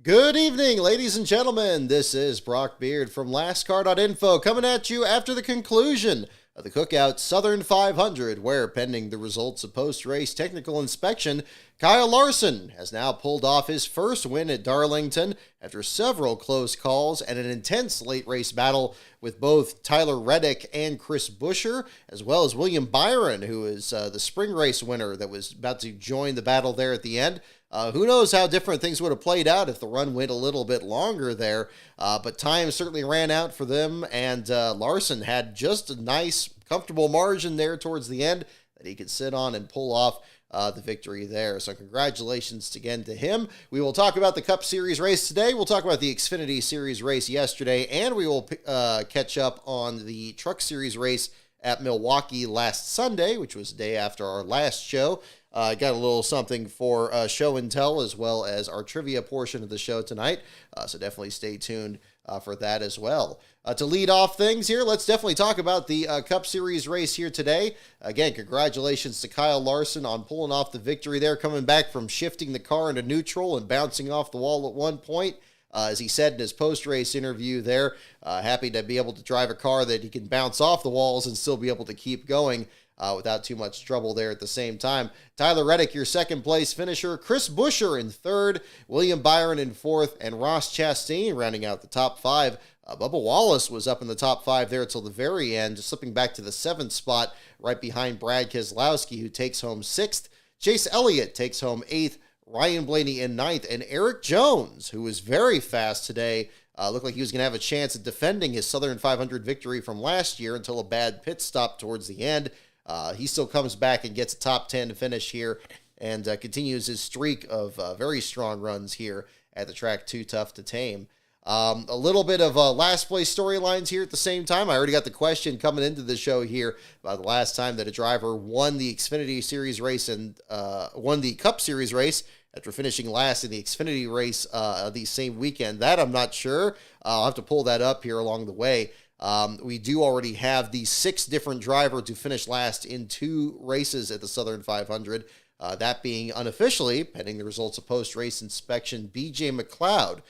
Good evening, ladies and gentlemen. This is Brock Beard from lastcar.info coming at you after the conclusion of the Cookout Southern 500, where, pending the results of post-race technical inspection, Kyle Larson has now pulled off his first win at Darlington after several close calls and an intense late race battle with both Tyler Reddick and Chris Buescher, as well as William Byron, who is the spring race winner that was about to join the battle there at the end. Who knows how different things would have played out if the run went a little bit longer there, but time certainly ran out for them, and Larson had just a nice, comfortable margin there towards the end that he could sit on and pull off the victory there. So congratulations again to him. We will talk about the Cup Series race today. We'll talk about the Xfinity Series race yesterday, and we will catch up on the Truck Series race at Milwaukee last Sunday, which was the day after our last show. Got a little something for show and tell, as well as our trivia portion of the show tonight. So definitely stay tuned for that as well. To lead off things here, let's definitely talk about the Cup Series race here today. Again, congratulations to Kyle Larson on pulling off the victory there, coming back from shifting the car into neutral and bouncing off the wall at one point. As he said in his post-race interview there, happy to be able to drive a car that he can bounce off the walls and still be able to keep going without too much trouble there at the same time. Tyler Reddick, your second place finisher. Chris Buescher in third. William Byron in fourth. And Ross Chastain rounding out the top five. Bubba Wallace was up in the top five there until the very end, slipping back to the seventh spot right behind Brad Keselowski, who takes home sixth. Chase Elliott takes home eighth. Ryan Blaney in ninth, and Eric Jones, who was very fast today, looked like he was going to have a chance at defending his Southern 500 victory from last year until a bad pit stop towards the end. He still comes back and gets a top 10 finish here and continues his streak of very strong runs here at the track Too Tough to Tame. A little bit of last place storylines here at the same time. I already got the question coming into the show here about the last time that a driver won the Xfinity Series race and won the Cup Series race after finishing last in the Xfinity race the same weekend. That I'm not sure. I'll have to pull that up here along the way. We do already have the 6 different drivers to finish last in 2 races at the Southern 500. That being unofficially, pending the results of post-race inspection, BJ McLeod,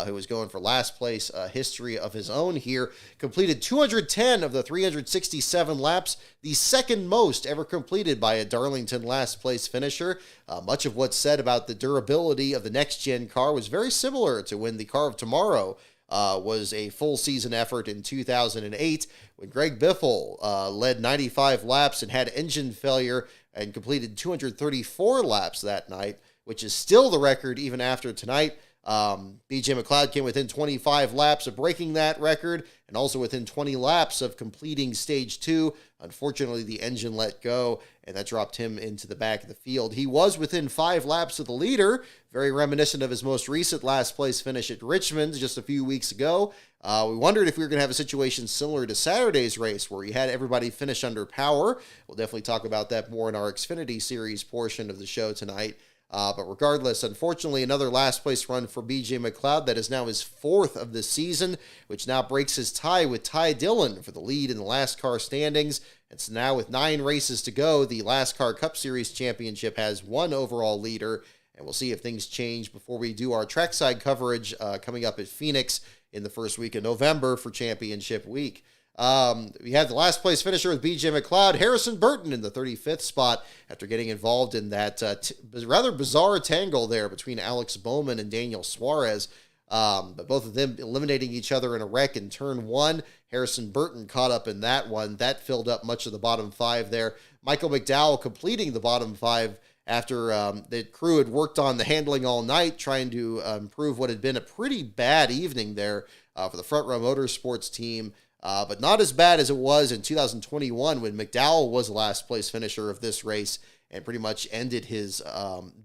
who was going for last place, history of his own here, completed 210 of the 367 laps, the second most ever completed by a Darlington last place finisher. Much of what's said about the durability of the next-gen car was very similar to when the car of tomorrow was a full season effort in 2008 when Greg Biffle led 95 laps and had engine failure and completed 234 laps that night, which is still the record even after tonight. BJ McLeod came within 25 laps of breaking that record and also within 20 laps of completing stage 2. Unfortunately, the engine let go, and that dropped him into the back of the field. He was within 5 laps of the leader, very reminiscent of his most recent last place finish at Richmond just a few weeks ago. We wondered if we were going to have a situation similar to Saturday's race where he had everybody finish under power. We'll definitely talk about that more in our Xfinity Series portion of the show tonight. But regardless, unfortunately, another last place run for BJ McLeod. That is now his 4th of the season, which now breaks his tie with Ty Dillon for the lead in the last car standings. It's now with 9 races to go. The last car Cup Series championship has 1 overall leader, and we'll see if things change before we do our trackside coverage coming up at Phoenix in the first week of November for championship week. We had the last place finisher with BJ McLeod, Harrison Burton, in the 35th spot after getting involved in that rather bizarre tangle there between Alex Bowman and Daniel Suarez. But both of them eliminating each other in a wreck in turn 1. Harrison Burton caught up in that one. That filled up much of the bottom 5 there. Michael McDowell completing the bottom 5 after the crew had worked on the handling all night, trying to improve what had been a pretty bad evening there for the Front Row Motorsports team. But not as bad as it was in 2021 when McDowell was the last place finisher of this race and pretty much ended his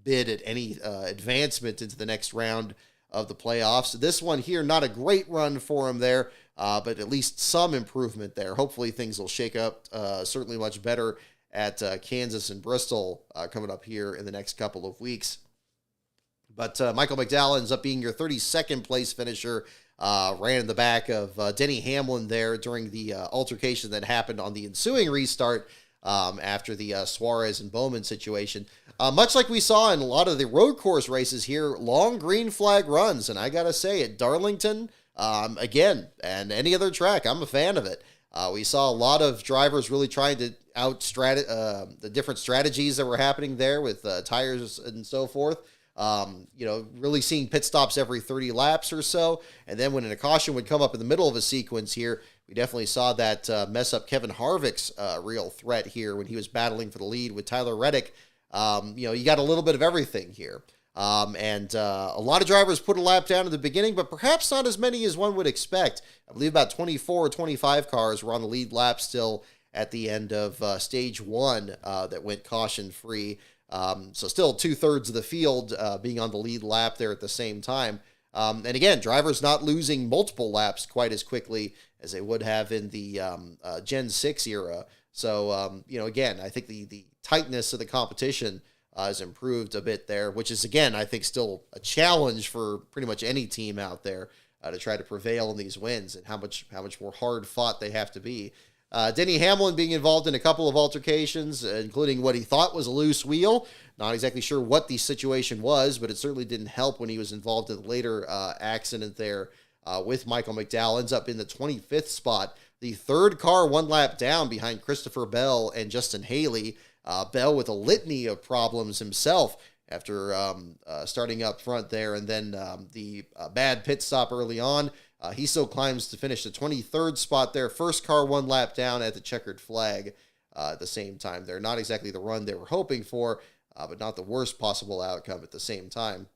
bid at any advancement into the next round of the playoffs. This one here, not a great run for him there, but at least some improvement there. Hopefully things will shake up certainly much better at Kansas and Bristol coming up here in the next couple of weeks. But Michael McDowell ends up being your 32nd place finisher. Ran in the back of Denny Hamlin there during the altercation that happened on the ensuing restart. after the Suarez and Bowman situation. Much like we saw in a lot of the road course races here, long green flag runs. And I got to say, at Darlington, again, and any other track, I'm a fan of it. We saw a lot of drivers really trying to the different strategies that were happening there with tires and so forth. Really seeing pit stops every 30 laps or so. And then when a caution would come up in the middle of a sequence here, we definitely saw that mess up Kevin Harvick's real threat here when he was battling for the lead with Tyler Reddick. You got a little bit of everything here. A lot of drivers put a lap down at the beginning, but perhaps not as many as one would expect. I believe about 24 or 25 cars were on the lead lap still at the end of stage one that went caution-free. So still 2/3 of the field being on the lead lap there at the same time. And again, drivers not losing multiple laps quite as quickly as they would have in the Gen 6 era. So, again, I think the tightness of the competition has improved a bit there, which is, again, I think still a challenge for pretty much any team out there to try to prevail in these wins and how much more hard fought they have to be. Denny Hamlin being involved in a couple of altercations, including what he thought was a loose wheel. Not exactly sure what the situation was, but it certainly didn't help when he was involved in the later accident there with Michael McDowell. Ends up in the 25th spot. The third car one lap down behind Christopher Bell and Justin Haley. Bell with a litany of problems himself after starting up front there. And then the bad pit stop early on. He still climbs to finish the 23rd spot there. First car one lap down at the checkered flag at the same time. They're not exactly the run they were hoping for, but not the worst possible outcome at the same time.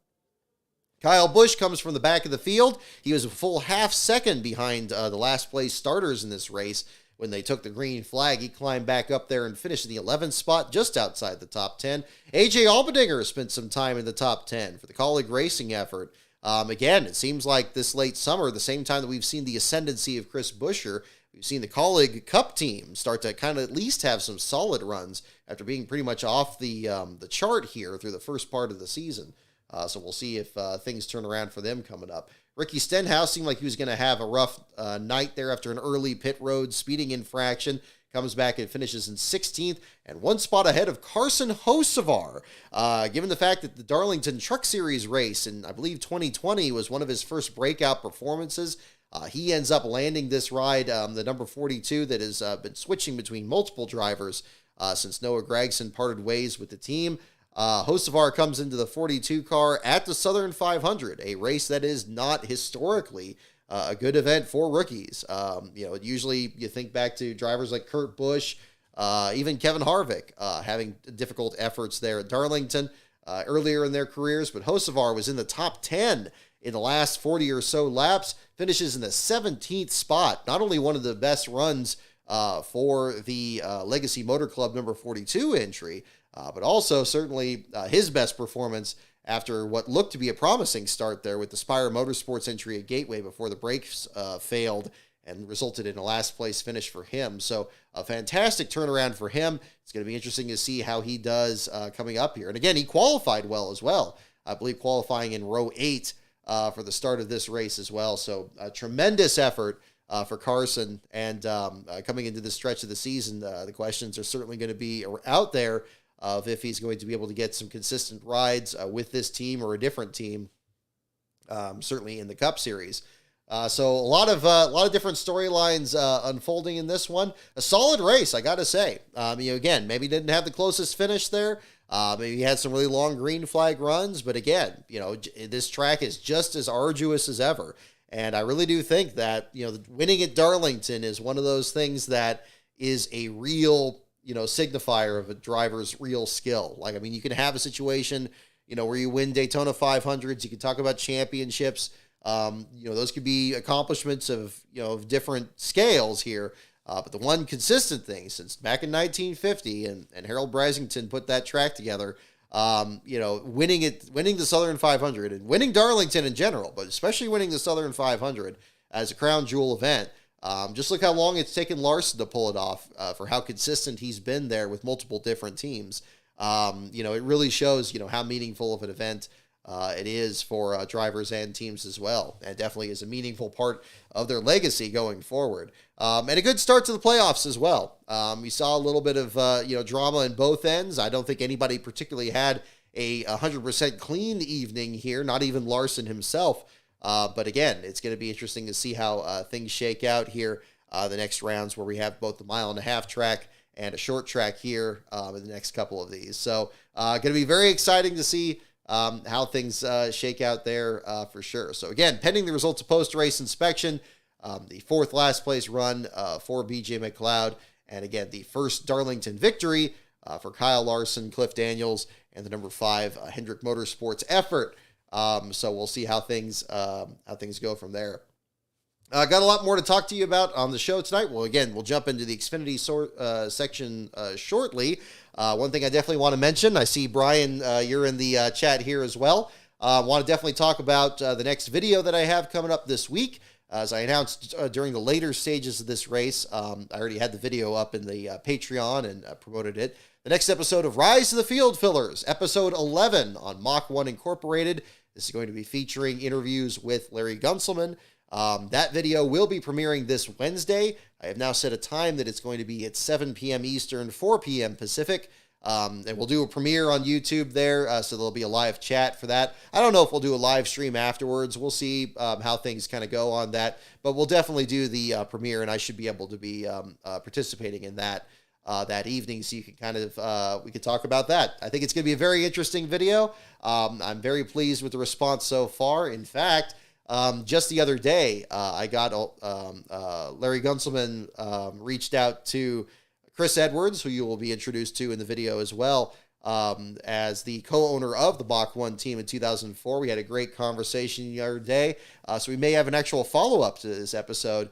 Kyle Busch comes from the back of the field. He was a full half second behind the last place starters in this race. When they took the green flag, he climbed back up there and finished in the 11th spot, just outside the top 10. AJ Allmendinger spent some time in the top 10 for the Kaulig racing effort. Again, it seems like this late summer, the same time that we've seen the ascendancy of Chris Buescher, we've seen the Kaulig Cup team start to kind of at least have some solid runs after being pretty much off the chart here through the first part of the season. So we'll see if things turn around for them coming up. Ricky Stenhouse seemed like he was going to have a rough night there after an early pit road speeding infraction. Comes back and finishes in 16th and one spot ahead of Carson Hocevar. Given the fact that the Darlington Truck Series race in, I believe, 2020 was one of his first breakout performances, he ends up landing this ride, the number 42 that has been switching between multiple drivers since Noah Gragson parted ways with the team. Hocevar comes into the 42 car at the Southern 500, a race that is not historically a good event for rookies. Usually you think back to drivers like Kurt Busch, even Kevin Harvick, having difficult efforts there at Darlington earlier in their careers, but Hocevar was in the top 10 in the last 40 or so laps, finishes in the 17th spot. Not only one of the best runs for the Legacy Motor Club number 42 entry, but also certainly his best performance after what looked to be a promising start there with the Spire Motorsports entry at Gateway before the brakes failed and resulted in a last place finish for him. So a fantastic turnaround for him. It's going to be interesting to see how he does coming up here. And again, he qualified well as well. I believe qualifying in row 8 for the start of this race as well. So a tremendous effort for Carson. And coming into this stretch of the season, the questions are certainly going to be out there of if he's going to be able to get some consistent rides with this team or a different team, certainly in the Cup Series. So a lot of different storylines unfolding in this one. A solid race, I got to say. Again, maybe didn't have the closest finish there. Maybe he had some really long green flag runs, but again, this track is just as arduous as ever. And I really do think that, winning at Darlington is one of those things that is a real signifier of a driver's real skill. You can have a situation, where you win Daytona 500s. You can talk about championships. Those could be accomplishments of different scales here. But the one consistent thing since back in 1950, and Harold Brasington put that track together, winning the Southern 500 and winning Darlington in general, but especially winning the Southern 500 as a crown jewel event. Just look how long it's taken Larson to pull it off for how consistent he's been there with multiple different teams. It really shows, how meaningful of an event it is for drivers and teams as well, and definitely is a meaningful part of their legacy going forward. And a good start to the playoffs as well. We saw a little bit of drama in both ends. I don't think anybody particularly had a 100% clean evening here, not even Larson himself. But again, it's going to be interesting to see how things shake out here the next rounds, where we have both the 1.5 mile track and a short track here in the next couple of these. So going to be very exciting to see how things shake out there for sure. So again, pending the results of post-race inspection, the fourth last place run for BJ McLeod, and again, the first Darlington victory for Kyle Larson, Cliff Daniels, and the number 5 Hendrick Motorsports effort. So we'll see how things go from there. Got a lot more to talk to you about on the show tonight. Well, again, we'll jump into the Xfinity section shortly. One thing I definitely want to mention, I see Brian, you're in the chat here as well. Want to definitely talk about the next video that I have coming up this week. As I announced during the later stages of this race, I already had the video up in the Patreon and promoted it. The next episode of Rise to the Field Fillers, episode 11 on Mach 1 Incorporated. This is going to be featuring interviews with Larry Gunselman. That video will be premiering this Wednesday. I have now set a time that it's going to be at 7 p.m. Eastern, 4 p.m. Pacific. And we'll do a premiere on YouTube there, so there'll be a live chat for that. I don't know if we'll do a live stream afterwards. We'll see how things kind of go on that. But we'll definitely do the premiere, and I should be able to be participating in that evening, so you can kind of we could talk about that. I think it's going to be a very interesting video. I'm very pleased with the response so far. In fact, just the other day, I got Larry Gunselman reached out to Chris Edwards, who you will be introduced to in the video as well, as the co-owner of the Mach 1 team in 2004. We had a great conversation the other day, so we may have an actual follow-up to this episode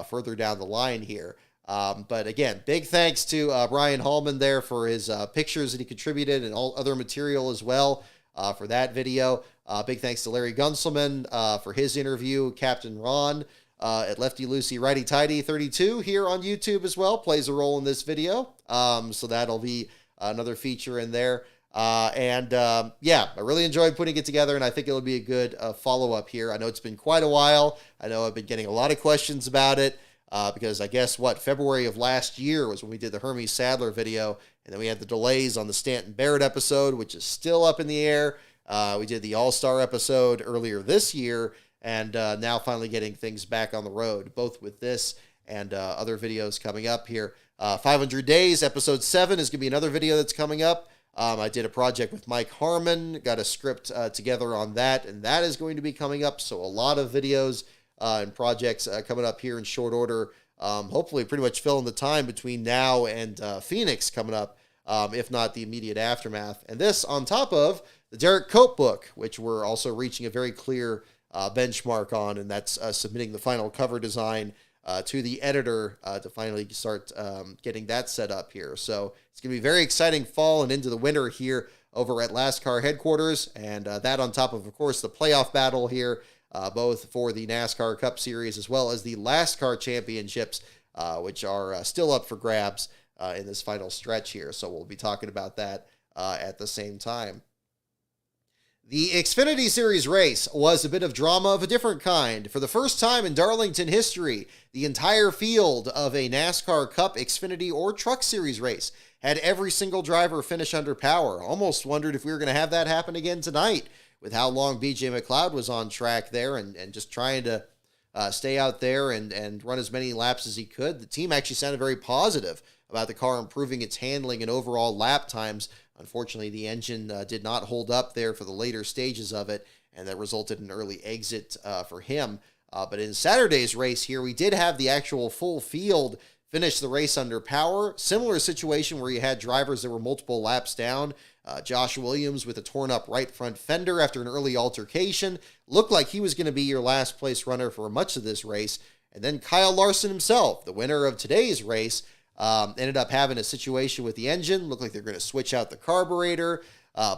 further down the line here. But again, big thanks to Brian Hallman there for his pictures that he contributed, and all other material as well for that video. Big thanks to Larry Gunselman for his interview. Captain Ron at Lefty Lucy Righty Tighty 32 here on YouTube as well plays a role in this video. So that'll be another feature in there. Yeah, I really enjoyed putting it together, and I think it'll be a good follow-up here. I know it's been quite a while. I know I've been getting a lot of questions about it. Because I guess, February of last year was when we did the Hermes Sadler video, and then we had the delays on the Stanton Barrett episode, which is still up in the air. We did the All-Star episode earlier this year, and now finally getting things back on the road, both with this and other videos coming up here. 500 Days, episode 7 is going to be another video that's coming up. I did a project with Mike Harmon, got a script together on that, and that is going to be coming up, so a lot of videos and projects coming up here in short order. Hopefully pretty much filling the time between now and Phoenix coming up, if not the immediate aftermath. And this on top of the Derek Cope book, which we're also reaching a very clear benchmark on, and that's submitting the final cover design to the editor to finally start getting that set up here. So it's going to be very exciting fall and into the winter here over at Last Car headquarters, and that on top of course, the playoff battle here, both for the NASCAR Cup Series as well as the Last Car Championships, which are still up for grabs in this final stretch here. So we'll be talking about that at the same time. The Xfinity Series race was a bit of drama of a different kind. For the first time in Darlington history, the entire field of a NASCAR Cup, Xfinity, or Truck Series race had every single driver finish under power. Almost wondered if we were going to have that happen again tonight, with how long BJ McLeod was on track there and just trying to stay out there and run as many laps as he could. The team actually sounded very positive about the car improving its handling and overall lap times. Unfortunately, the engine did not hold up there for the later stages of it, and that resulted in an early exit for him. But in Saturday's race here, we did have the actual full field finish the race under power. Similar situation where you had drivers that were multiple laps down. Josh Williams with a torn up right front fender after an early altercation. Looked like he was going to be your last place runner for much of this race. And then Kyle Larson himself, the winner of today's race, ended up having a situation with the engine. Looked like they're going to switch out the carburetor.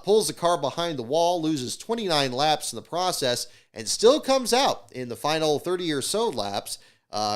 Pulls the car behind the wall, loses 29 laps in the process, and still comes out in the final 30 or so laps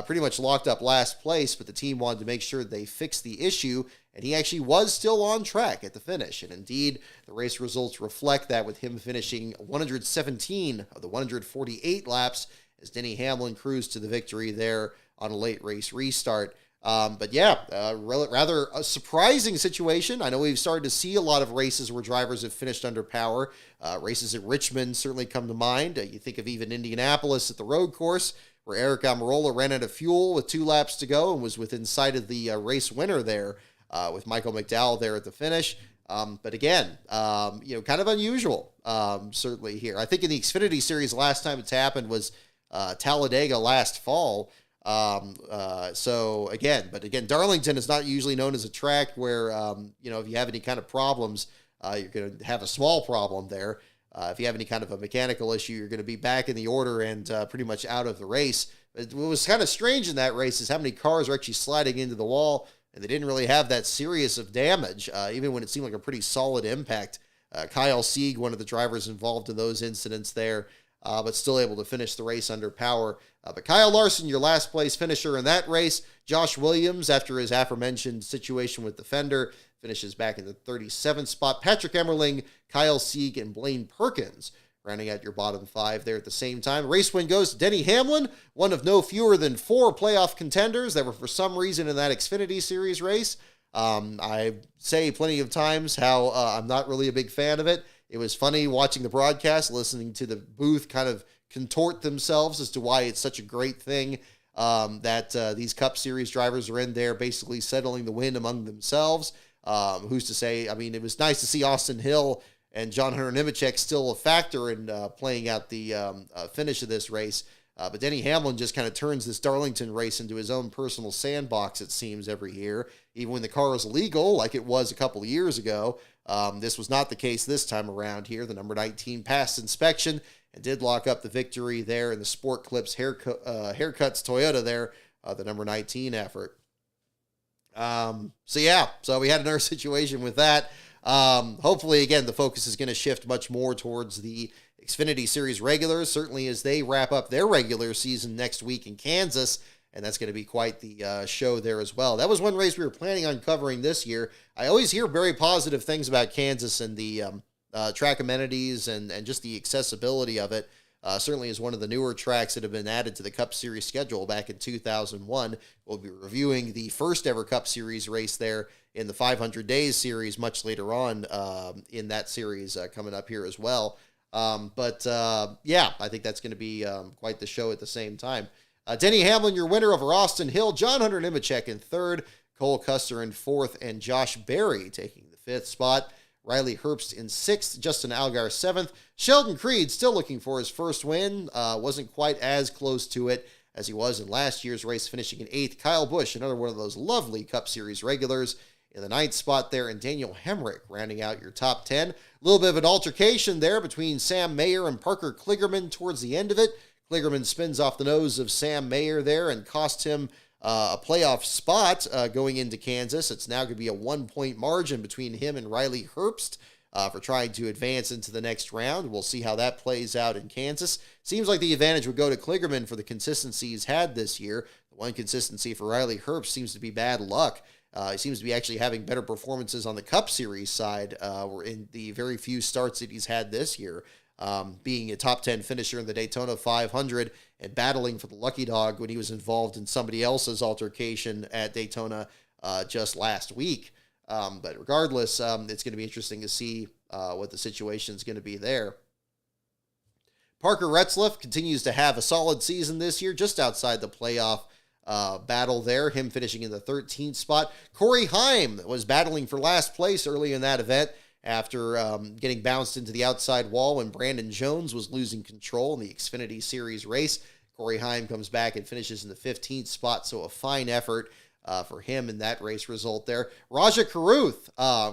pretty much locked up last place, but the team wanted to make sure they fixed the issue, and he actually was still on track at the finish. And indeed, the race results reflect that, with him finishing 117 of the 148 laps as Denny Hamlin cruised to the victory there on a late race restart. But yeah, rather a surprising situation. I know we've started to see a lot of races where drivers have finished under power. Races at Richmond certainly come to mind. You think of even Indianapolis at the road course, where Eric Almirola ran out of fuel with 2 laps to go and was within sight of the race winner there, with Michael McDowell there at the finish. But again, kind of unusual, certainly here. I think in the Xfinity Series, last time it's happened was Talladega last fall. So again, Darlington is not usually known as a track where, if you have any kind of problems, you're going to have a small problem there. If you have any kind of a mechanical issue, you're going to be back in the order and pretty much out of the race. What was kind of strange in that race is how many cars are actually sliding into the wall, and they didn't really have that serious of damage, even when it seemed like a pretty solid impact. Kyle Sieg, one of the drivers involved in those incidents there, but still able to finish the race under power. But Kyle Larson, your last place finisher in that race. Josh Williams, after his aforementioned situation with the fender, finishes back in the 37th spot. Patrick Emmerling, Kyle Sieg, and Blaine Perkins rounding out your bottom 5 there at the same time. Race win goes to Denny Hamlin, one of no fewer than 4 playoff contenders that were for some reason in that Xfinity Series race. I say plenty of times how I'm not really a big fan of it. It was funny watching the broadcast, listening to the booth kind of contort themselves as to why it's such a great thing that these Cup Series drivers are in there basically settling the win among themselves. Who's to say? I mean, it was nice to see Austin Hill and John Hunter Nemechek still a factor in playing out the finish of this race. But Denny Hamlin just kind of turns this Darlington race into his own personal sandbox, it seems, every year. Even when the car is legal, like it was a couple of years ago, this was not the case this time around here. The number 19 passed inspection and did lock up the victory there in the Sport Clips Haircuts Toyota there, the number 19 effort. So we had another situation with that. Hopefully, again, the focus is going to shift much more towards the Xfinity Series regulars, certainly as they wrap up their regular season next week in Kansas, and that's going to be quite the show there as well. That was one race we were planning on covering this year. I always hear very positive things about Kansas and the track amenities and just the accessibility of it. Certainly is one of the newer tracks that have been added to the Cup Series schedule back in 2001. We'll be reviewing the first ever Cup Series race there in the 500 Days series much later on in that series coming up here as well. I think that's going to be quite the show at the same time. Denny Hamlin, your winner over Austin Hill, John Hunter Nemechek in 3rd, Cole Custer in 4th, and Josh Berry taking the 5th spot. Riley Herbst in 6th, Justin Allgaier 7th. Sheldon Creed still looking for his first win. Wasn't quite as close to it as he was in last year's race, finishing in 8th. Kyle Busch, another one of those lovely Cup Series regulars, in the 9th spot there, and Daniel Hemrick rounding out your top 10. A little bit of an altercation there between Sam Mayer and Parker Kligerman towards the end of it. Kligerman spins off the nose of Sam Mayer there and costs him a playoff spot going into Kansas. It's now going to be a 1-point margin between him and Riley Herbst for trying to advance into the next round. We'll see how that plays out in Kansas. Seems like the advantage would go to Kligerman for the consistency he's had this year. The one consistency for Riley Herbst seems to be bad luck. He seems to be actually having better performances on the Cup Series side in the very few starts that he's had this year. Being a top 10 finisher in the Daytona 500 and battling for the lucky dog when he was involved in somebody else's altercation at Daytona just last week. But regardless, it's going to be interesting to see what the situation is going to be there. Parker Retzlaff continues to have a solid season this year, just outside the playoff battle there, him finishing in the 13th spot. Corey Heim was battling for last place early in that event after getting bounced into the outside wall when Brandon Jones was losing control in the Xfinity Series race. Corey Heim comes back and finishes in the 15th spot, so a fine effort for him in that race result there. Raja Karuth,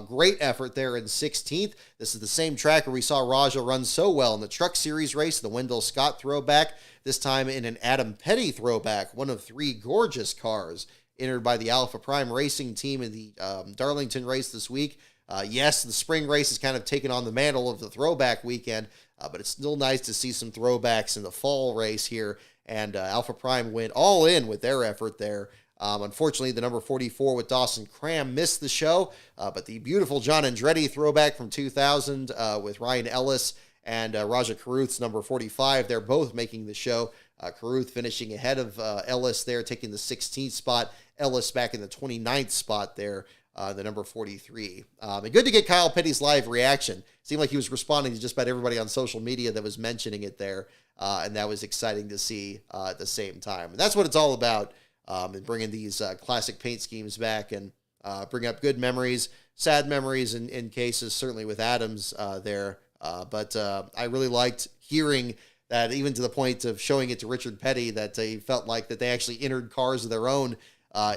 great effort there in 16th. This is the same track where we saw Raja run so well in the Truck Series race, the Wendell Scott throwback, this time in an Adam Petty throwback, one of 3 gorgeous cars entered by the Alpha Prime Racing team in the Darlington race this week. Yes, the spring race has kind of taken on the mantle of the throwback weekend, but it's still nice to see some throwbacks in the fall race here. and Alpha Prime went all in with their effort there. Unfortunately, the number 44 with Dawson Cram missed the show, but the beautiful John Andretti throwback from 2000 with Ryan Ellis and Raja Caruth's number 45, they're both making the show. Caruth finishing ahead of Ellis there, taking the 16th spot. Ellis back in the 29th spot there, the number 43. And good to get Kyle Petty's live reaction. Seemed like he was responding to just about everybody on social media that was mentioning it there, and that was exciting to see at the same time. And that's what it's all about, and bringing these classic paint schemes back and bring up good memories, sad memories in cases, certainly with Adams there. But I really liked hearing that, even to the point of showing it to Richard Petty, that they felt like that they actually entered cars of their own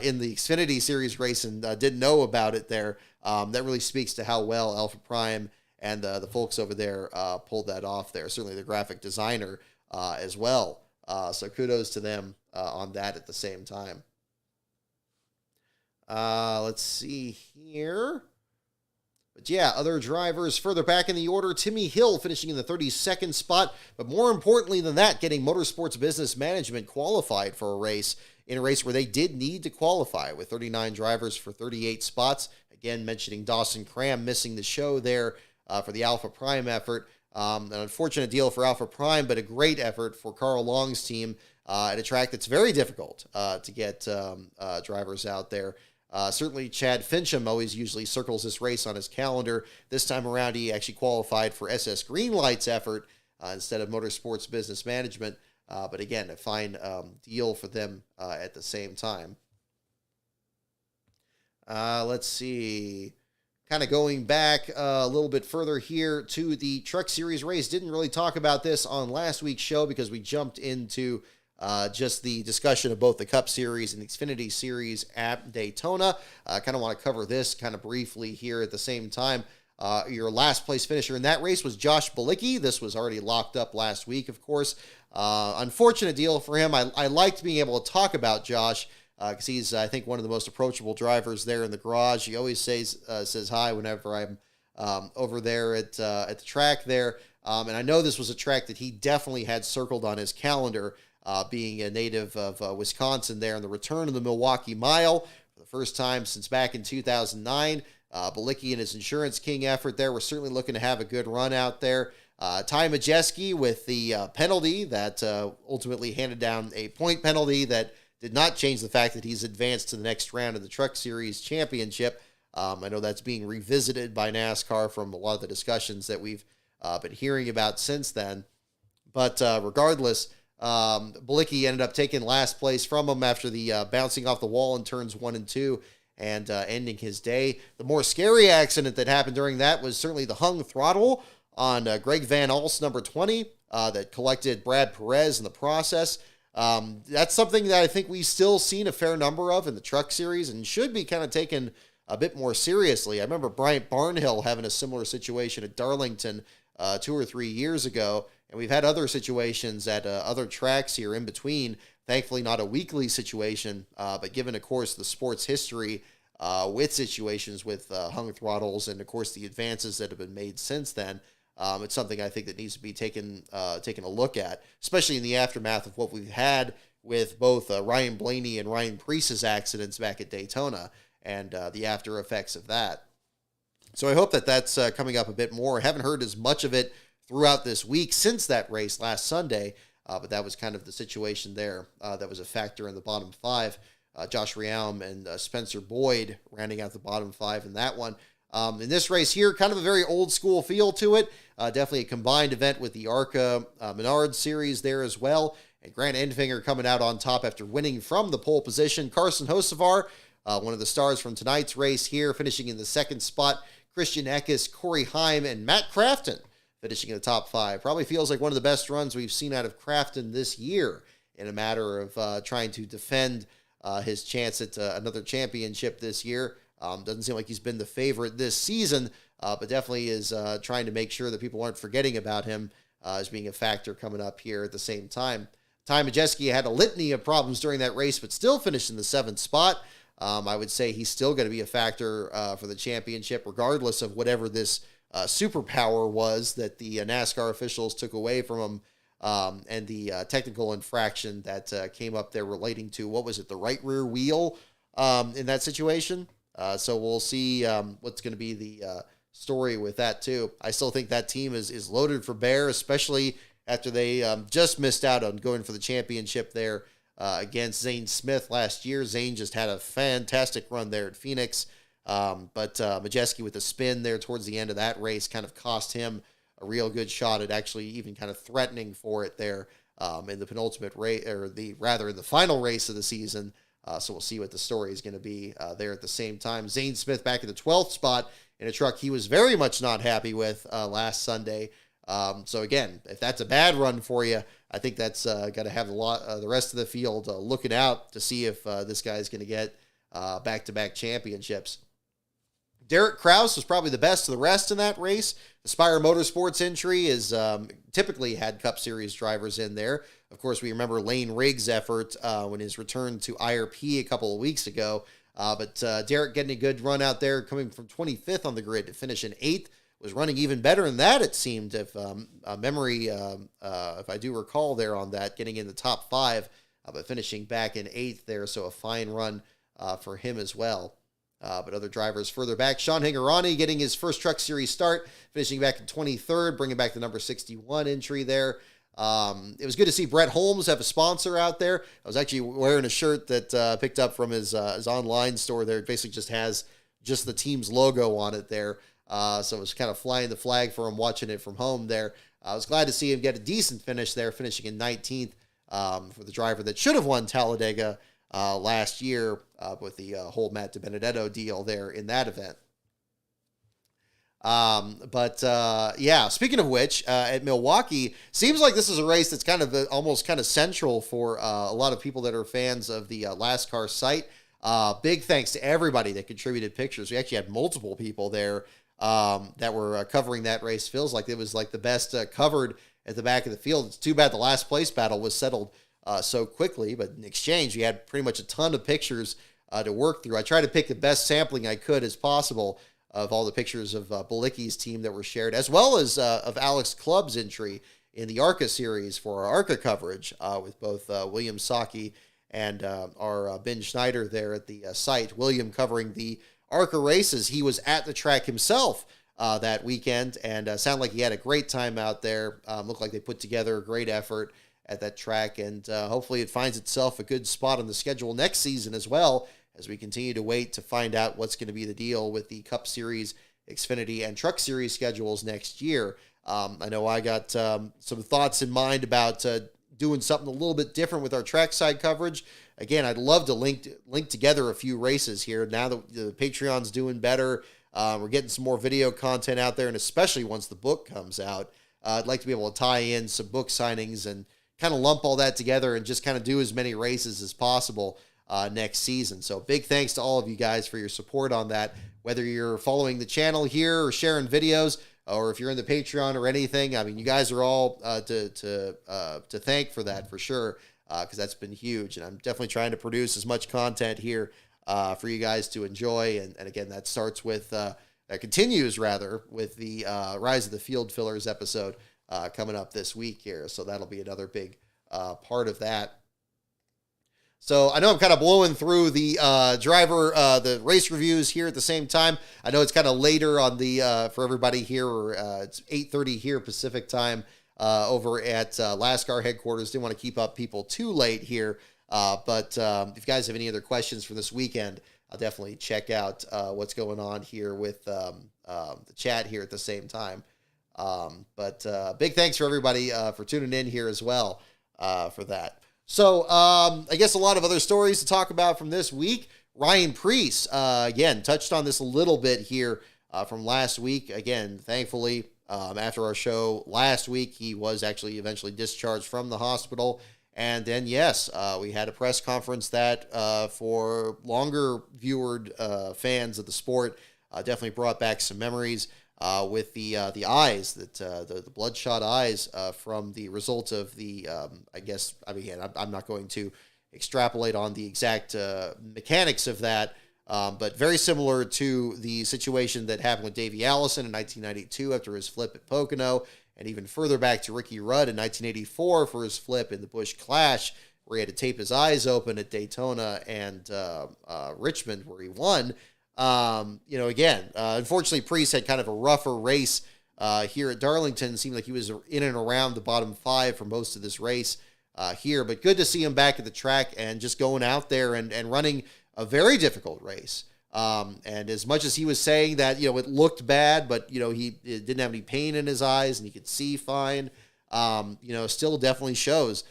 in the Xfinity Series race and didn't know about it there. That really speaks to how well Alpha Prime and the folks over there pulled that off there. Certainly the graphic designer as well. So kudos to them on that at the same time. Let's see here. But yeah, other drivers further back in the order, Timmy Hill finishing in the 32nd spot, but more importantly than that, getting Motorsports Business Management qualified for a race, in a race where they did need to qualify, with 39 drivers for 38 spots. Again, mentioning Dawson Cram missing the show there for the Alpha Prime effort. An unfortunate deal for Alpha Prime, but a great effort for Carl Long's team at a track that's very difficult to get drivers out there. Certainly Chad Fincham always usually circles this race on his calendar. This time around, he actually qualified for SS Greenlight's effort instead of Motorsports Business Management. But again, a fine deal for them at the same time. Let's see. Kind of going back a little bit further here to the Truck Series race. Didn't really talk about this on last week's show because we jumped into just the discussion of both the Cup Series and the Xfinity Series at Daytona. I kind of want to cover this kind of briefly here at the same time. Your last place finisher in that race was Josh Bilicki. This was already locked up last week, of course. Unfortunate deal for him. I liked being able to talk about Josh because he's, I think, one of the most approachable drivers there in the garage. He always says hi whenever I'm over there at the track there. And I know this was a track that he definitely had circled on his calendar, being a native of Wisconsin there, and the return of the Milwaukee Mile for the first time since back in 2009. Bilicki and his Insurance King effort there, we're certainly looking to have a good run out there. Ty Majeski with the penalty that ultimately handed down a point penalty that did not change the fact that he's advanced to the next round of the Truck Series Championship. I know that's being revisited by NASCAR from a lot of the discussions that we've been hearing about since then. But regardless, Bilicki ended up taking last place from him after the bouncing off the wall in turns 1 and 2 and ending his day. The more scary accident that happened during that was certainly the hung throttle on Greg Van Alst, number 20, that collected Brad Perez in the process. That's something that I think we've still seen a fair number of in the Truck Series and should be kind of taken a bit more seriously. I remember Bryant Barnhill having a similar situation at Darlington 2 or 3 years ago, and we've had other situations at other tracks here in between. Thankfully, not a weekly situation, but given, of course, the sport's history with situations with hung throttles and, of course, the advances that have been made since then, it's something I think that needs to be taken a look at, especially in the aftermath of what we've had with both Ryan Blaney and Ryan Preece's accidents back at Daytona and the after effects of that. So I hope that that's coming up a bit more. I haven't heard as much of it throughout this week since that race last Sunday, but that was kind of the situation there. That was a factor in the bottom 5. Josh Realm and Spencer Boyd rounding out the bottom 5 in that one. In this race here, kind of a very old school feel to it. Definitely a combined event with the ARCA Menard Series there as well. And Grant Enfinger coming out on top after winning from the pole position. Carson Hocevar, one of the stars from tonight's race here, finishing in the 2nd spot. Christian Eckes, Corey Heim, and Matt Crafton finishing in the top 5. Probably feels like one of the best runs we've seen out of Crafton this year in a matter of trying to defend his chance at another championship this year. Doesn't seem like he's been the favorite this season, but definitely is trying to make sure that people aren't forgetting about him as being a factor coming up here at the same time. Ty Majeski had a litany of problems during that race, but still finished in the 7th spot. I would say he's still going to be a factor for the championship, regardless of whatever this superpower was that the NASCAR officials took away from him and the technical infraction that came up there relating to, what was it, the right rear wheel in that situation. So we'll see what's going to be the story with that too. I still think that team is loaded for bear, especially after they just missed out on going for the championship there against Zane Smith last year. Zane just had a fantastic run there at Phoenix, but Majeski with the spin there towards the end of that race kind of cost him a real good shot at actually even kind of threatening for it there in the penultimate race, or in the final race of the season. So we'll see what the story is going to be there at the same time. Zane Smith back in the 12th spot in a truck he was very much not happy with last Sunday. So again, if that's a bad run for you, I think that's got to have the rest of the field looking out to see if this guy's going to get back-to-back championships. Derek Kraus was probably the best of the rest in that race. The Spire Motorsports entry is typically had Cup Series drivers in there. Of course, we remember Lane Riggs' effort when his return to IRP a couple of weeks ago. But Derek getting a good run out there, coming from 25th on the grid to finish in 8th, was running even better than that, it seemed, if I do recall there on that, getting in the top 5, but finishing back in 8th there, so a fine run for him as well. But other drivers further back, Sean Hingorani getting his first Truck Series start, finishing back in 23rd, bringing back the number 61 entry there. It was good to see Brett Holmes have a sponsor out there. I was actually wearing a shirt that picked up from his online store there. It basically just has just the team's logo on it there. So it was kind of flying the flag for him, watching it from home there. I was glad to see him get a decent finish there, finishing in 19th for the driver that should have won Talladega last year with the whole Matt DiBenedetto deal there in that event. Yeah, speaking of which, at Milwaukee, seems like this is a race that's kind of almost kind of central for a lot of people that are fans of the Last Car site. Big thanks to everybody that contributed pictures. We actually had multiple people there that were covering that race. Feels like it was like the best covered at the back of the field. It's too bad the last place battle was settled so quickly, but in exchange, we had pretty much a ton of pictures to work through. I tried to pick the best sampling I could as possible of all the pictures of Balicki's team that were shared, as well as of Alex Clubb's entry in the ARCA series for our ARCA coverage with both William Saki and our Ben Schneider there at the site. William covering the ARCA races. He was at the track himself that weekend and sounded like he had a great time out there. Looked like they put together a great effort at that track, and hopefully it finds itself a good spot on the schedule next season as well, as we continue to wait to find out what's going to be the deal with the Cup Series, Xfinity, and Truck Series schedules next year. I know I got some thoughts in mind about doing something a little bit different with our trackside coverage. Again, I'd love to link together a few races here now that the Patreon's doing better. We're getting some more video content out there, and especially once the book comes out, I'd like to be able to tie in some book signings and kind of lump all that together and just kind of do as many races as possible next season. So big thanks to all of you guys for your support on that, whether you're following the channel here or sharing videos, or if you're in the Patreon or anything. I mean, you guys are all to thank for that for sure, because that's been huge. And I'm definitely trying to produce as much content here for you guys to enjoy. And again, that starts with, that continues rather, with the Rise of the Field Fillers episode coming up this week here. So that'll be another big part of that. So I know I'm kind of blowing through the the race reviews here at the same time. I know it's kind of later on the for everybody here. It's 8:30 here Pacific time over at Last Car headquarters. Didn't want to keep up people too late here. But if you guys have any other questions for this weekend, I'll definitely check out what's going on here with the chat here at the same time. But big thanks for everybody for tuning in here as well for that. So I guess a lot of other stories to talk about from this week. Ryan Preece, again, touched on this a little bit here from last week. Again, thankfully, after our show last week, he was actually eventually discharged from the hospital. And then, yes, we had a press conference that for longer viewered fans of the sport definitely brought back some memories with the eyes, the bloodshot eyes from the result of the, I'm not going to extrapolate on the exact mechanics of that, but very similar to the situation that happened with Davey Allison in 1992 after his flip at Pocono, and even further back to Ricky Rudd in 1984 for his flip in the Busch Clash, where he had to tape his eyes open at Daytona and Richmond, where he won. Again, unfortunately, Priest had kind of a rougher race here at Darlington. It seemed like he was in and around the bottom 5 for most of this race here, but good to see him back at the track and just going out there and running a very difficult race. And as much as he was saying that, it looked bad, but, he didn't have any pain in his eyes and he could see fine, still definitely shows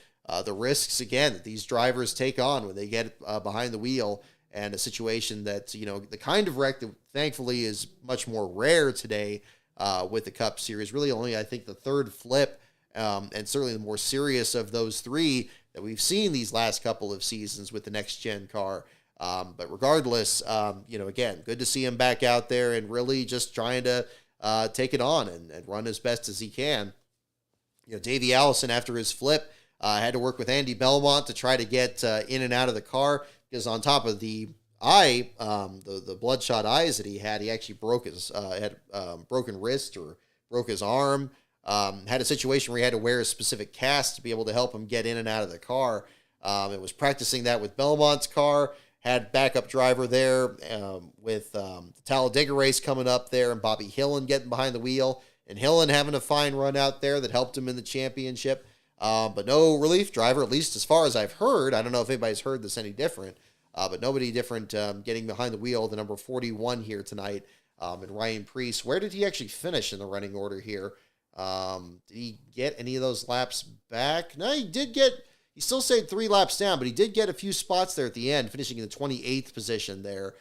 the risks, again, that these drivers take on when they get behind the wheel, and a situation that, the kind of wreck that thankfully is much more rare today with the Cup Series. Really only, I think, the third flip, and certainly the more serious of those 3 that we've seen these last couple of seasons with the next-gen car. But regardless, again, good to see him back out there and really just trying to take it on and run as best as he can. Davey Allison, after his flip, had to work with Andy Belmont to try to get in and out of the car, because on top of the eye, the bloodshot eyes that he actually broke his broken wrist or broke his arm. Had a situation where he had to wear a specific cast to be able to help him get in and out of the car. It was practicing that with Belmont's car. Had backup driver there with the Talladega race coming up there, and Bobby Hillen getting behind the wheel, and Hillen having a fine run out there that helped him in the championship. But no relief driver, at least as far as I've heard. I don't know if anybody's heard this any different, but nobody different getting behind the wheel. The number 41 here tonight, and Ryan Preece. Where did he actually finish in the running order here? Did he get any of those laps back? No, he did get. He still stayed 3 laps down, but he did get a few spots there at the end, finishing in the 28th position there.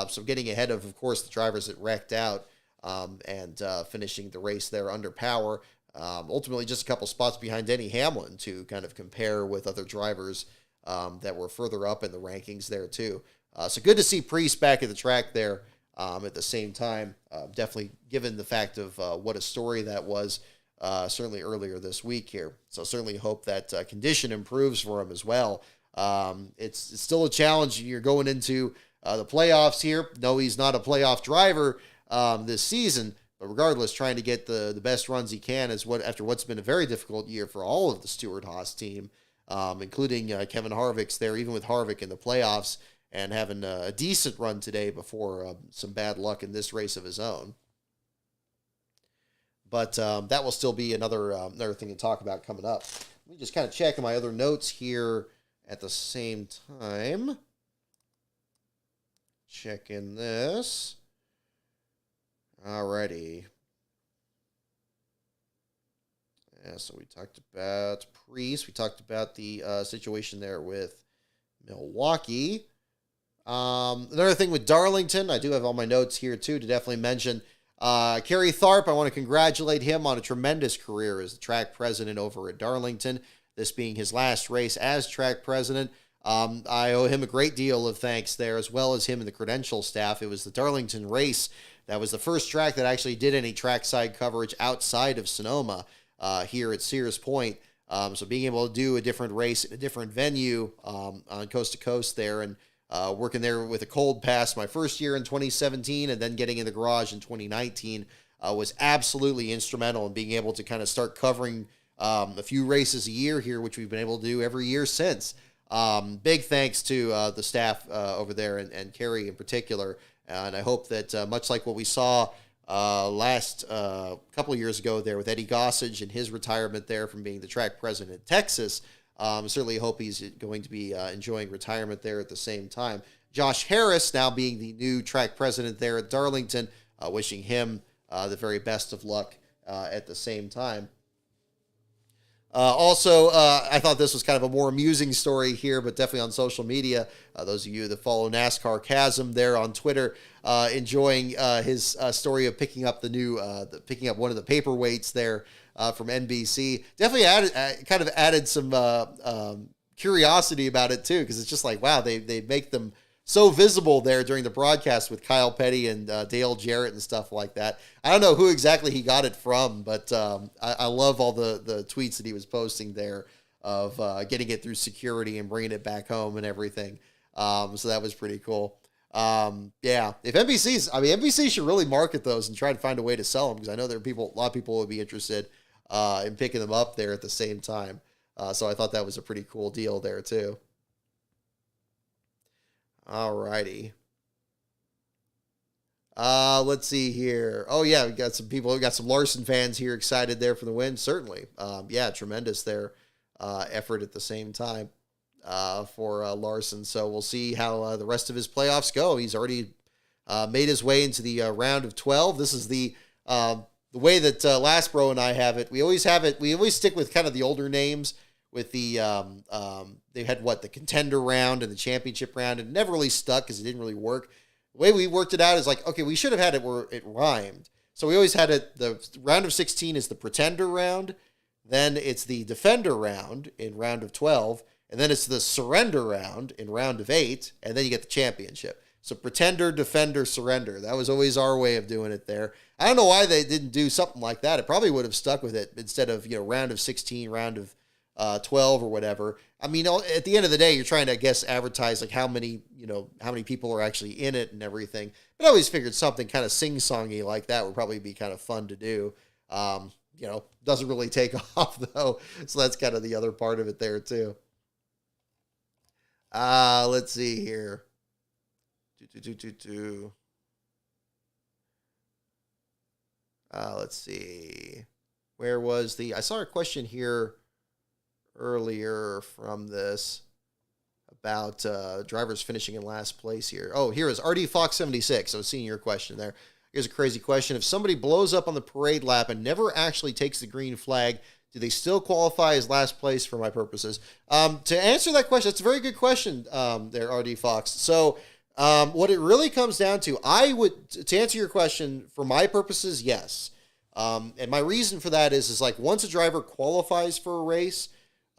So getting ahead of course, the drivers that wrecked out, and finishing the race there under power. Ultimately, just a couple spots behind Denny Hamlin to kind of compare with other drivers that were further up in the rankings there too. So good to see Priest back at the track there at the same time. Definitely given the fact of what a story that was. Certainly earlier this week here. So certainly hope that condition improves for him as well. It's still a challenge. You're going into the playoffs here. No, he's not a playoff driver this season, but regardless, trying to get the best runs he can after what's been a very difficult year for all of the Stewart-Haas team, including Kevin Harvick's there, even with Harvick in the playoffs and having a decent run today before some bad luck in this race of his own. But that will still be another thing to talk about coming up. Let me just kind of check my other notes here at the same time. Checking this. Alrighty. Yeah, so we talked about Priest. We talked about the situation there with Milwaukee. Another thing with Darlington, I do have all my notes here too to definitely mention. Kerry Tharp, I want to congratulate him on a tremendous career as the track president over at Darlington, this being his last race as track president. I owe him a great deal of thanks there, as well as him and the credential staff. It was the Darlington race that was the first track that actually did any trackside coverage outside of Sonoma here at Sears Point. So being able to do a different race in a different venue on coast to coast there, and working there with a cold pass my first year in 2017 and then getting in the garage in 2019 was absolutely instrumental in being able to kind of start covering a few races a year here, which we've been able to do every year since. Big thanks to the staff over there and Kerry in particular. And I hope that much like what we saw last couple of years ago there with Eddie Gossage and his retirement there from being the track president in Texas, certainly hope he's going to be enjoying retirement there at the same time. Josh Harris now being the new track president there at Darlington, wishing him the very best of luck at the same time. Also, I thought this was kind of a more amusing story here, but definitely on social media. Those of you that follow NASCAR Chasm there on Twitter, enjoying his story of picking up picking up one of the paperweights there from NBC. Definitely added some curiosity about it too, because it's just like, wow, they make them so visible there during the broadcast with Kyle Petty and Dale Jarrett and stuff like that. I don't know who exactly he got it from, but I love all the tweets that he was posting there of getting it through security and bringing it back home and everything. So that was pretty cool. Yeah, if NBC should really market those and try to find a way to sell them, because I know a lot of people would be interested and picking them up there at the same time. So I thought that was a pretty cool deal there too. Alrighty. Let's see here. Oh yeah, we got some people. We got some Larson fans here excited there for the win. Certainly. Yeah, tremendous there. Effort at the same time for Larson. So we'll see how the rest of his playoffs go. He's already made his way into the round of 12. This is the way that Lastbro and I have it. We always have it. We always stick with kind of the older names. With the they had the contender round and the championship round, and it never really stuck because it didn't really work. The way we worked it out is like, okay, we should have had it where it rhymed. So we always had it, the round of 16 is the pretender round, then it's the defender round in round of 12, and then it's the surrender round in round of 8, and then you get the championship. So pretender, defender, surrender. That was always our way of doing it there. I don't know why they didn't do something like that. It probably would have stuck with it instead of, round of 16, round of 12 or whatever. I mean, at the end of the day, you're trying to, I guess, advertise like how many people are actually in it and everything. But I always figured something kind of sing-songy like that would probably be kind of fun to do. Doesn't really take off though. So that's kind of the other part of it there too. Let's see here. Let's see. Where was I saw a question here earlier from this about drivers finishing in last place here. Oh, here is RD Fox 76. I was seeing your question there. Here's a crazy question. If somebody blows up on the parade lap and never actually takes the green flag, do they still qualify as last place for my purposes? To answer that question, that's a very good question there, RD Fox. So what it really comes down to, to answer your question, for my purposes, yes. And my reason for that is like once a driver qualifies for a race,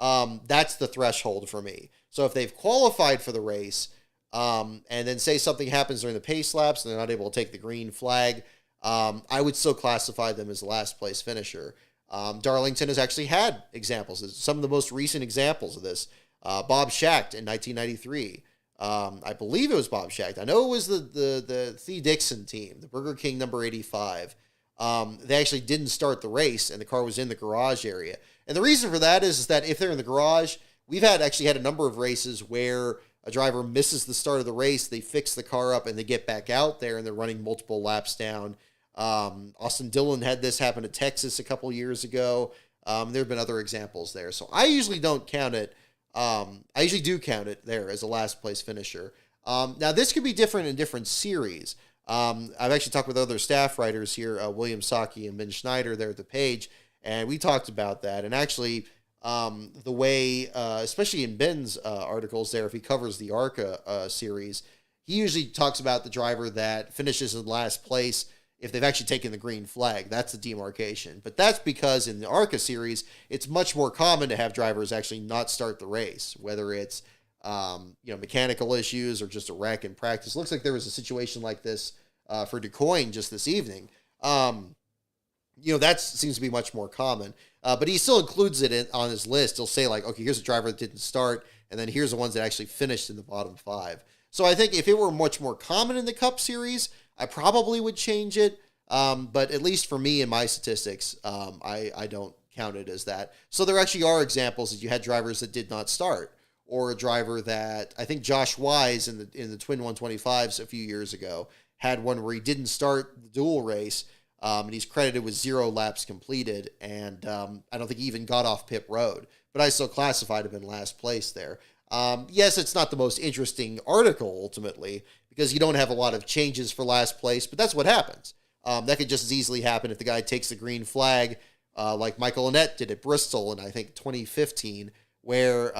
that's the threshold for me. So if they've qualified for the race, and then say something happens during the pace laps and they're not able to take the green flag, I would still classify them as a last place finisher. Darlington has actually had examples. Some of the most recent examples of this. Bob Schacht in 1993. I believe it was Bob Schacht. I know it was the Thea Dixon team, the Burger King number 85. They actually didn't start the race, and the car was in the garage area. And the reason for that is that if they're in the garage, we've actually had a number of races where a driver misses the start of the race, they fix the car up, and they get back out there, and they're running multiple laps down. Austin Dillon had this happen at Texas a couple years ago. There have been other examples there. So I usually don't count it. I usually do count it there as a last place finisher. Now, this could be different in different series. I've actually talked with other staff writers here, William Saki and Ben Schneider there at the page, and we talked about that. And actually, the way, especially in Ben's articles there, if he covers the ARCA series, he usually talks about the driver that finishes in last place if they've actually taken the green flag. That's the demarcation. But that's because in the ARCA series, it's much more common to have drivers actually not start the race, whether it's mechanical issues or just a wreck in practice. Looks like there was a situation like this for DuQuoin just this evening. That seems to be much more common. But he still includes it on his list. He'll say like, okay, here's a driver that didn't start, and then here's the ones that actually finished in the bottom 5. So I think if it were much more common in the Cup Series, I probably would change it. But at least for me in my statistics, I don't count it as that. So there actually are examples that you had drivers that did not start, or a driver that I think Josh Wise in the Twin 125s a few years ago had one where he didn't start the dual race, and he's credited with 0 laps completed, and I don't think he even got off pit road, but I still classified him in last place there. Yes, it's not the most interesting article ultimately, because you don't have a lot of changes for last place, but that's what happens. That could just as easily happen if the guy takes the green flag, like Michael Annett did at Bristol in, I think, 2015, where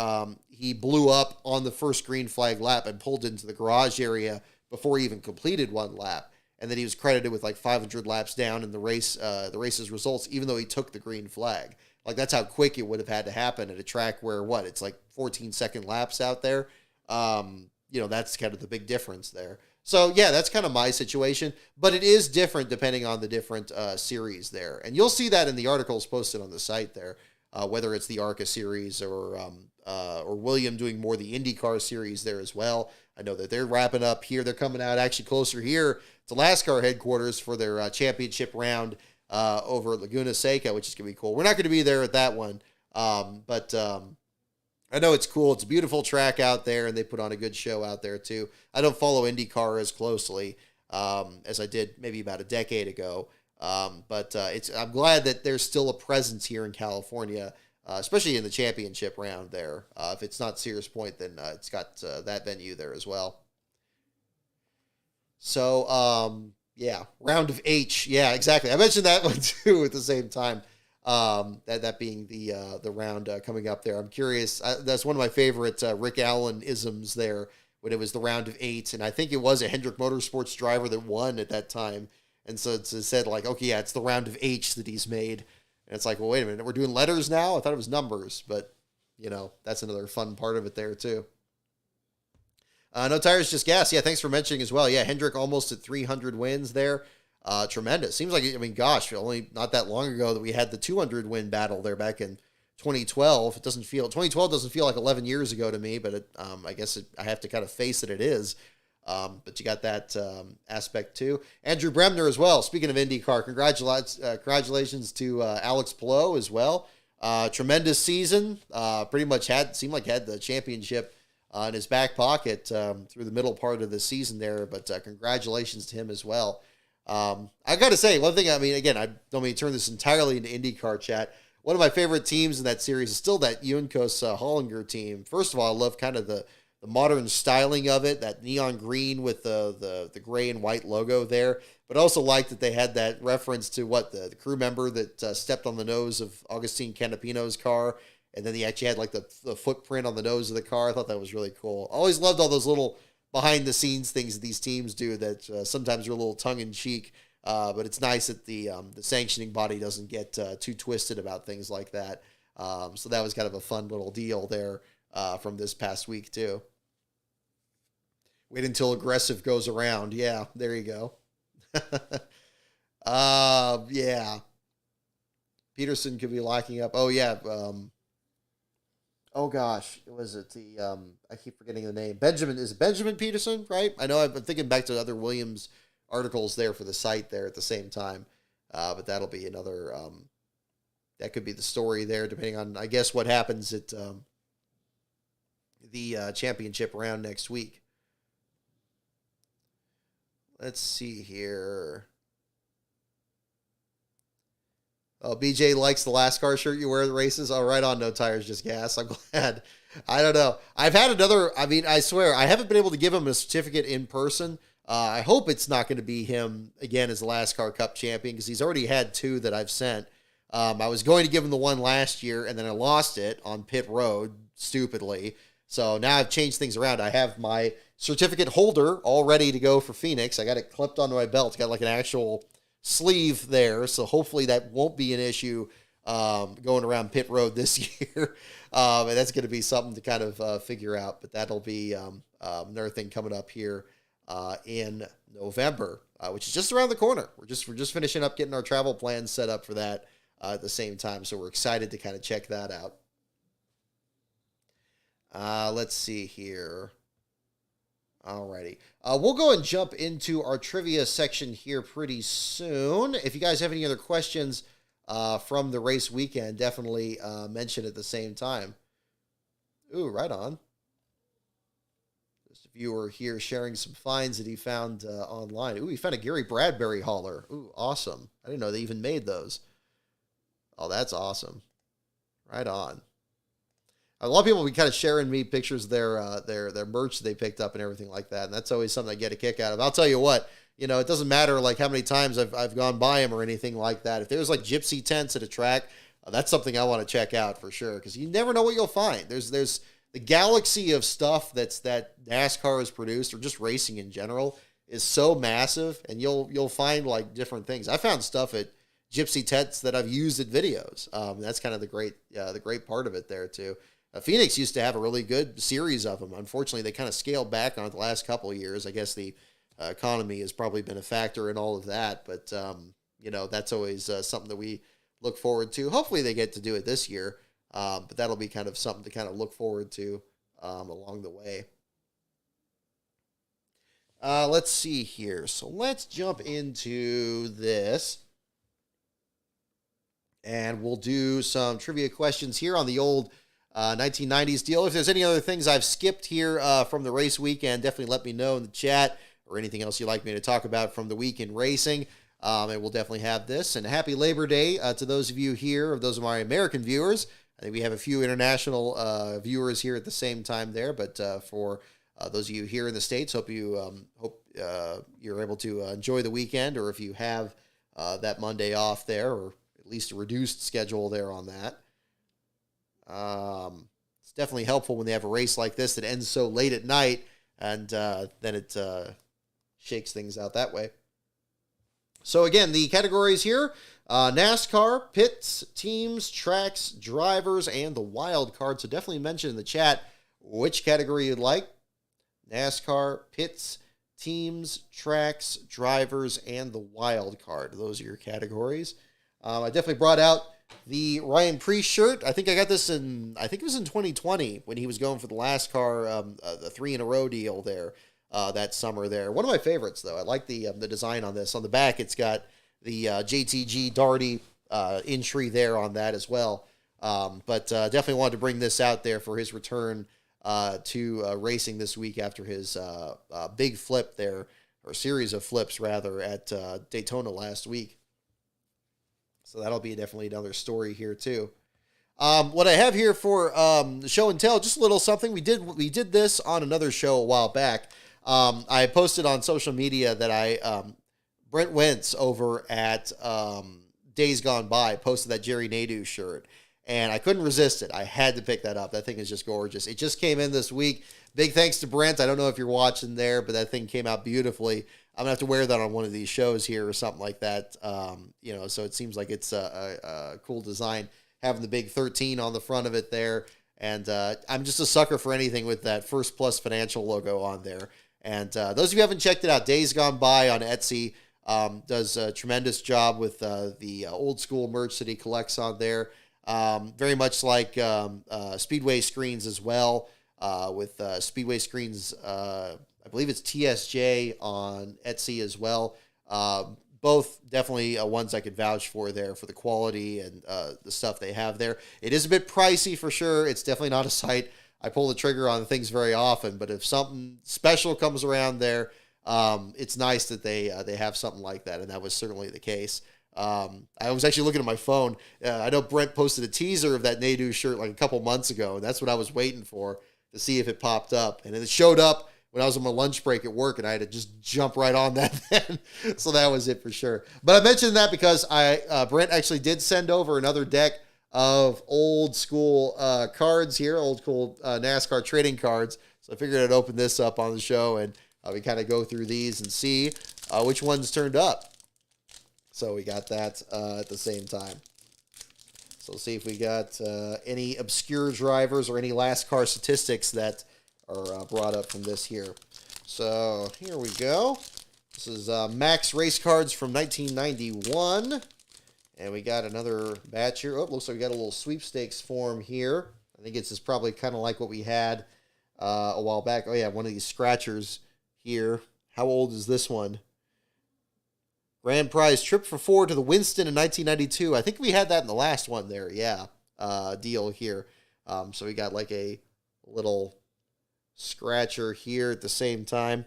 he blew up on the first green flag lap and pulled into the garage area before he even completed one lap. And then he was credited with like 500 laps down in the race's results, even though he took the green flag. Like, that's how quick it would have had to happen at a track where, it's like 14-second laps out there. That's kind of the big difference there. So, yeah, that's kind of my situation. But it is different depending on the different series there. And you'll see that in the articles posted on the site there, whether it's the ARCA series or William doing more the IndyCar series there as well. I know that they're wrapping up here. They're coming out actually closer here to NASCAR headquarters for their championship round over at Laguna Seca, which is going to be cool. We're not going to be there at that one, but I know it's cool. It's a beautiful track out there, and they put on a good show out there too. I don't follow IndyCar as closely as I did maybe about a decade ago, but I'm glad that there's still a presence here in California, especially in the championship round there. If it's not Sears Point, then it's got that venue there as well. So, yeah, round of H. Yeah, exactly. I mentioned that one too at the same time. That being the round coming up there. I'm curious. That's one of my favorite Rick Allen isms there when it was the round of 8, and I think it was a Hendrick Motorsports driver that won at that time. And so it said like, okay, yeah, it's the round of H that he's made. And it's like, well, wait a minute, we're doing letters now? I thought it was numbers, but that's another fun part of it there too. No tires, just gas. Yeah, thanks for mentioning as well. Yeah, Hendrick almost at 300 wins there. Tremendous. Seems like, gosh, only not that long ago that we had the 200 win battle there back in 2012. 2012 doesn't feel like 11 years ago to me, but I guess I have to kind of face it is. But you got that aspect too. Andrew Bremner as well. Speaking of IndyCar, congratulations to Alex Palou as well. Tremendous season. Pretty much seemed like had the championship in his back pocket through the middle part of the season there. But congratulations to him as well. I got to say, one thing, again, I don't mean to turn this entirely into IndyCar chat. One of my favorite teams in that series is still that Juncos Hollinger team. First of all, I love kind of the modern styling of it, that neon green with the gray and white logo there. But also like that they had that reference to the crew member that stepped on the nose of Agustin Canapino's car. And then he actually had like the footprint on the nose of the car. I thought that was really cool. Always loved all those little behind the scenes things that these teams do that sometimes are a little tongue in cheek. But it's nice that the sanctioning body doesn't get too twisted about things like that. So that was kind of a fun little deal there from this past week too. Wait until aggressive goes around. Yeah, there you go. Yeah. Peterson could be locking up. Oh yeah. Oh gosh, was it I keep forgetting the name. Is it Benjamin Peterson, right? I know I've been thinking back to other Williams articles there for the site there at the same time. But that'll be another, that could be the story there, depending on, I guess, what happens at the championship round next week. Let's see here. Oh, BJ likes the last car shirt you wear at the races. Oh, right on. No tires, just gas. I'm glad. I don't know. I've had another, I swear, I haven't been able to give him a certificate in person. I hope it's not going to be him again as the last car cup champion, because he's already had 2 that I've sent. I was going to give him the one last year, and then I lost it on pit road, stupidly. So now I've changed things around. I have my certificate holder all ready to go for Phoenix. I got it clipped onto my belt. It's got like an actual sleeve there, so hopefully that won't be an issue going around pit road this year. And that's going to be something to kind of figure out, but that'll be another thing coming up here in November, which is just around the corner. We're just finishing up getting our travel plans set up for that at the same time, so we're excited to kind of check that out. Let's see here. Alrighty. We'll go and jump into our trivia section here pretty soon. If you guys have any other questions from the race weekend, definitely mention at the same time. Ooh, right on. Just a viewer here sharing some finds that he found online. Ooh, he found a Gary Bradbury hauler. Ooh, awesome. I didn't know they even made those. Oh, that's awesome. Right on. A lot of people will be kind of sharing me pictures of their merch they picked up and everything like that. And that's always something I get a kick out of. I'll tell you what, it doesn't matter like how many times I've gone by them or anything like that. If there's like gypsy tents at a track, that's something I want to check out for sure, because you never know what you'll find. There's the galaxy of stuff that NASCAR has produced, or just racing in general, is so massive, and you'll find like different things. I found stuff at gypsy tents that I've used at videos. That's kind of the great part of it there too. Phoenix used to have a really good series of them. Unfortunately, they kind of scaled back on it the last couple of years. I guess the economy has probably been a factor in all of that. But, that's always something that we look forward to. Hopefully they get to do it this year. But that'll be kind of something to kind of look forward to along the way. Let's see here. So let's jump into this. And we'll do some trivia questions here on the old 1990s deal. If there's any other things I've skipped here from the race weekend, definitely let me know in the chat, or anything else you'd like me to talk about from the week in racing. And we'll definitely have this. And happy Labor Day to those of you here, of those of my American viewers. I think we have a few international viewers here at the same time there, but for those of you here in the States, hope you're able to enjoy the weekend, or if you have that Monday off there, or at least a reduced schedule there on that. It's definitely helpful when they have a race like this that ends so late at night, and then it shakes things out that way. So again, the categories here, NASCAR, pits, teams, tracks, drivers, and the wild card. So definitely mention in the chat which category you'd like. NASCAR, pits, teams, tracks, drivers, and the wild card. Those are your categories. I definitely brought out the Ryan Preece shirt. I think I got this I think it was in 2020 when he was going for the NASCAR, the 3-in-a-row deal there that summer there. One of my favorites, though. I like the design on this. On the back, it's got the JTG Darty entry there on that as well. But definitely wanted to bring this out there for his return to racing this week after his big flip there, or series of flips rather, at Daytona last week. So that'll be definitely another story here too. What I have here for the show and tell, just a little something. We did this on another show a while back. I posted on social media that Brent Wentz over at Days Gone By posted that Jerry Nadeau shirt. And I couldn't resist it. I had to pick that up. That thing is just gorgeous. It just came in this week. Big thanks to Brent. I don't know if you're watching there, but that thing came out beautifully. I'm going to have to wear that on one of these shows here or something like that. So it seems like it's a cool design, having the big 13 on the front of it there. And I'm just a sucker for anything with that First Plus Financial logo on there. And those of you who haven't checked it out, Days Gone By on Etsy does a tremendous job with the old school merch that he collects on there. Very much like Speedway Screens as well, with Speedway Screens, I believe it's TSJ on Etsy as well. Both definitely ones I could vouch for there for the quality and the stuff they have there. It is a bit pricey for sure. It's definitely not a site I pull the trigger on things very often, but if something special comes around there, it's nice that they have something like that, and that was certainly the case. I was actually looking at my phone. I know Brent posted a teaser of that Nadeau shirt like a couple months ago, and that's what I was waiting for to see if it popped up. And it showed up when I was on my lunch break at work, and I had to just jump right on that then. So that was it for sure. But I mentioned that because Brent actually did send over another deck of old school cards here, old school NASCAR trading cards. So I figured I'd open this up on the show, and we kind of go through these and see which ones turned up. So we got that at the same time. So let's see if we got any obscure drivers or any last car statistics that are brought up from this here. So here we go. This is Max race cards from 1991. And we got another batch here. Oh, looks like we got a little sweepstakes form here. I think it's probably kind of like what we had a while back. Oh yeah, one of these scratchers here. How old is this one? Grand Prize trip for 4 to the Winston in 1992. I think we had that in the last one there. Yeah, deal here. So we got like a little scratcher here at the same time.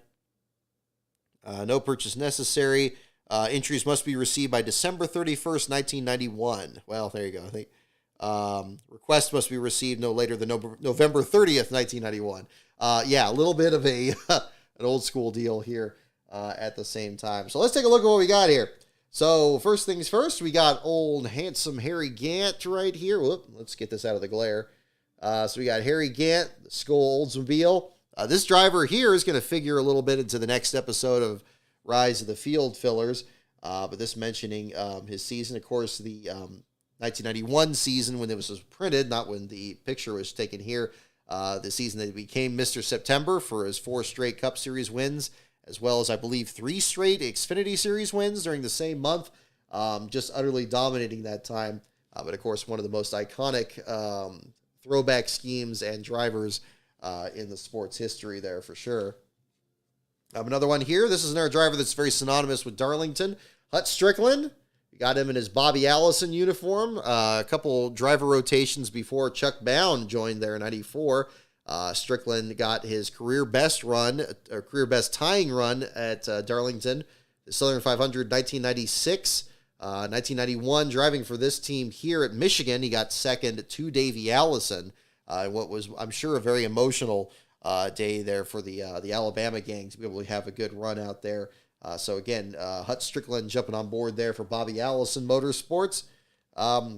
No purchase necessary. Entries must be received by December 31st, 1991. Well, there you go. I think request must be received no later than November 30th, 1991. Yeah, a little bit of a an old school deal here. At the same time. So let's take a look at what we got here. So first things first, we got old handsome Harry Gant right here. Whoop, let's get this out of the glare. So we got Harry Gant, the Skoal Oldsmobile. This driver here is going to figure a little bit into the next episode of Rise of the Field Fillers. But this mentioning his season, of course, the 1991 season when it was printed, not when the picture was taken here. The season that he became Mr. September for his 4 straight Cup Series wins, as well as, I believe, 3 straight Xfinity Series wins during the same month. Just utterly dominating that time. But, of course, one of the most iconic throwback schemes and drivers in the sport's history there for sure. Another one here. This is another driver that's very synonymous with Darlington. Hut Strickland. We got him in his Bobby Allison uniform. A couple driver rotations before Chuck Bound joined there in 94. Strickland got his career best tying run at Darlington, the Southern 500, 1996. 1991, driving for this team here at Michigan, he got second to Davey Allison. What was, I'm sure, a very emotional day there for the Alabama gang to be able to have a good run out there. So again, Hut Strickland jumping on board there for Bobby Allison Motorsports.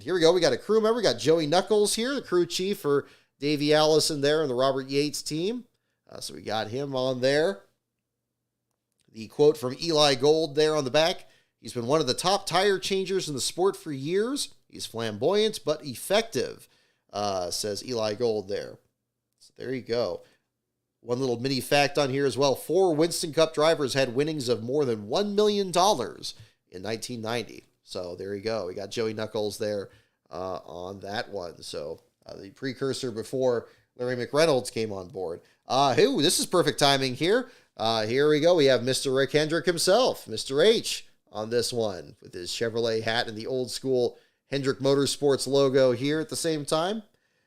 Here we go. We got a crew member. We got Joey Knuckles here, the crew chief for Davey Allison there and the Robert Yates team. So we got him on there. The quote from Eli Gold there on the back. He's been one of the top tire changers in the sport for years. He's flamboyant but effective, says Eli Gold there. So there you go. One little mini fact on here as well. 4 Winston Cup drivers had winnings of more than $1 million in 1990. So there you go. We got Joey Knuckles there on that one. So the precursor before Larry McReynolds came on board. This is perfect timing here. Here we go. We have Mr. Rick Hendrick himself, Mr. H, on this one with his Chevrolet hat and the old school Hendrick Motorsports logo here at the same time.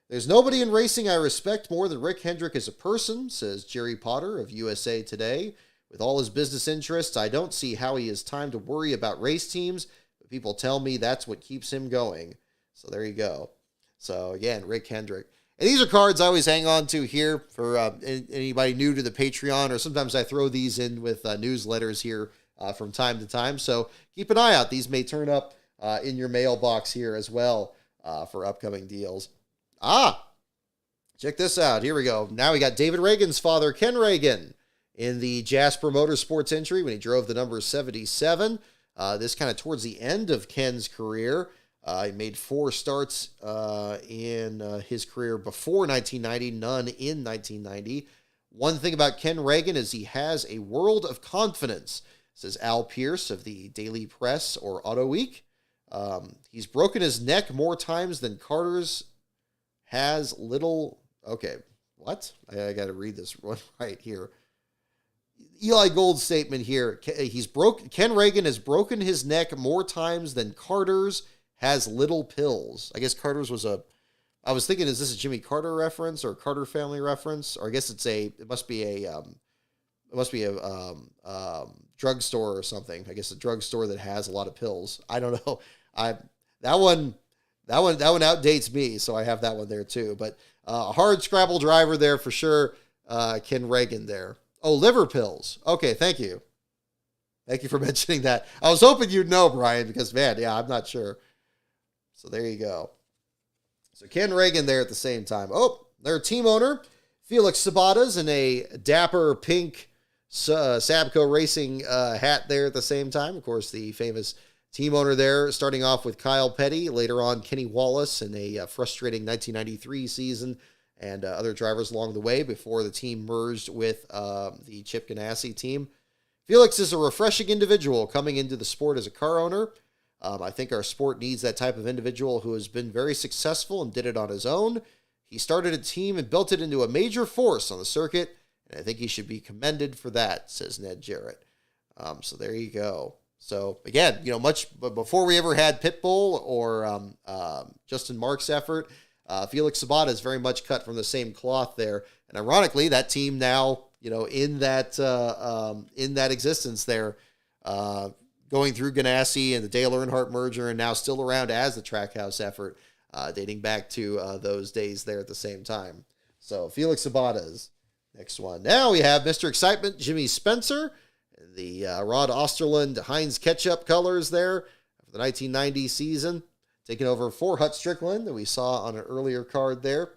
There's nobody in racing I respect more than Rick Hendrick as a person, says Jerry Potter of USA Today. With all his business interests, I don't see how he has time to worry about race teams, but people tell me that's what keeps him going. So there you go. So again, Rick Hendrick. And these are cards I always hang on to here for anybody new to the Patreon, or sometimes I throw these in with newsletters here from time to time. So keep an eye out. These may turn up in your mailbox here as well for upcoming deals. Check this out. Here we go. Now we got David Reagan's father, Ken Reagan, in the Jasper Motorsports entry when he drove the number 77. This kind of towards the end of Ken's career. He made 4 starts in his career before 1990, none in 1990. One thing about Ken Reagan is he has a world of confidence, says Al Pierce of the Daily Press or Auto Week. He's broken his neck more times than Carter's has little... Okay, what? I got to read this one right here. Eli Gold's statement here. Ken Reagan has broken his neck more times than Carter's has little pills. I guess Carter's was I was thinking, is this a Jimmy Carter reference or a Carter family reference? Or I guess it must be a drugstore or something. I guess a drugstore that has a lot of pills. I don't know. That one outdates me, so I have that one there too. But a hard scrabble driver there for sure. Ken Reagan there. Oh, liver pills. Okay, thank you. Thank you for mentioning that. I was hoping you'd know, Brian, because man, yeah, I'm not sure. So there you go. So Ken Reagan there at the same time. Oh, their team owner, Felix Sabatas, in a dapper pink Sabco Racing hat there at the same time. Of course, the famous team owner there, starting off with Kyle Petty, later on Kenny Wallace in a frustrating 1993 season, and other drivers along the way before the team merged with the Chip Ganassi team. Felix is a refreshing individual coming into the sport as a car owner. I think our sport needs that type of individual who has been very successful and did it on his own. He started a team and built it into a major force on the circuit, and I think he should be commended for that, says Ned Jarrett. So there you go. So again, much before we ever had Pitbull or Justin Marks' effort, Felix Sabata is very much cut from the same cloth there. And ironically, that team now, in that existence there, going through Ganassi and the Dale Earnhardt merger, and now still around as the Trackhouse effort, dating back to those days there at the same time. So Felix Sabata's next one. Now we have Mr. Excitement, Jimmy Spencer, the Rod Osterland Heinz Ketchup colors there for the 1990 season, taking over for Hut Strickland that we saw on an earlier card there.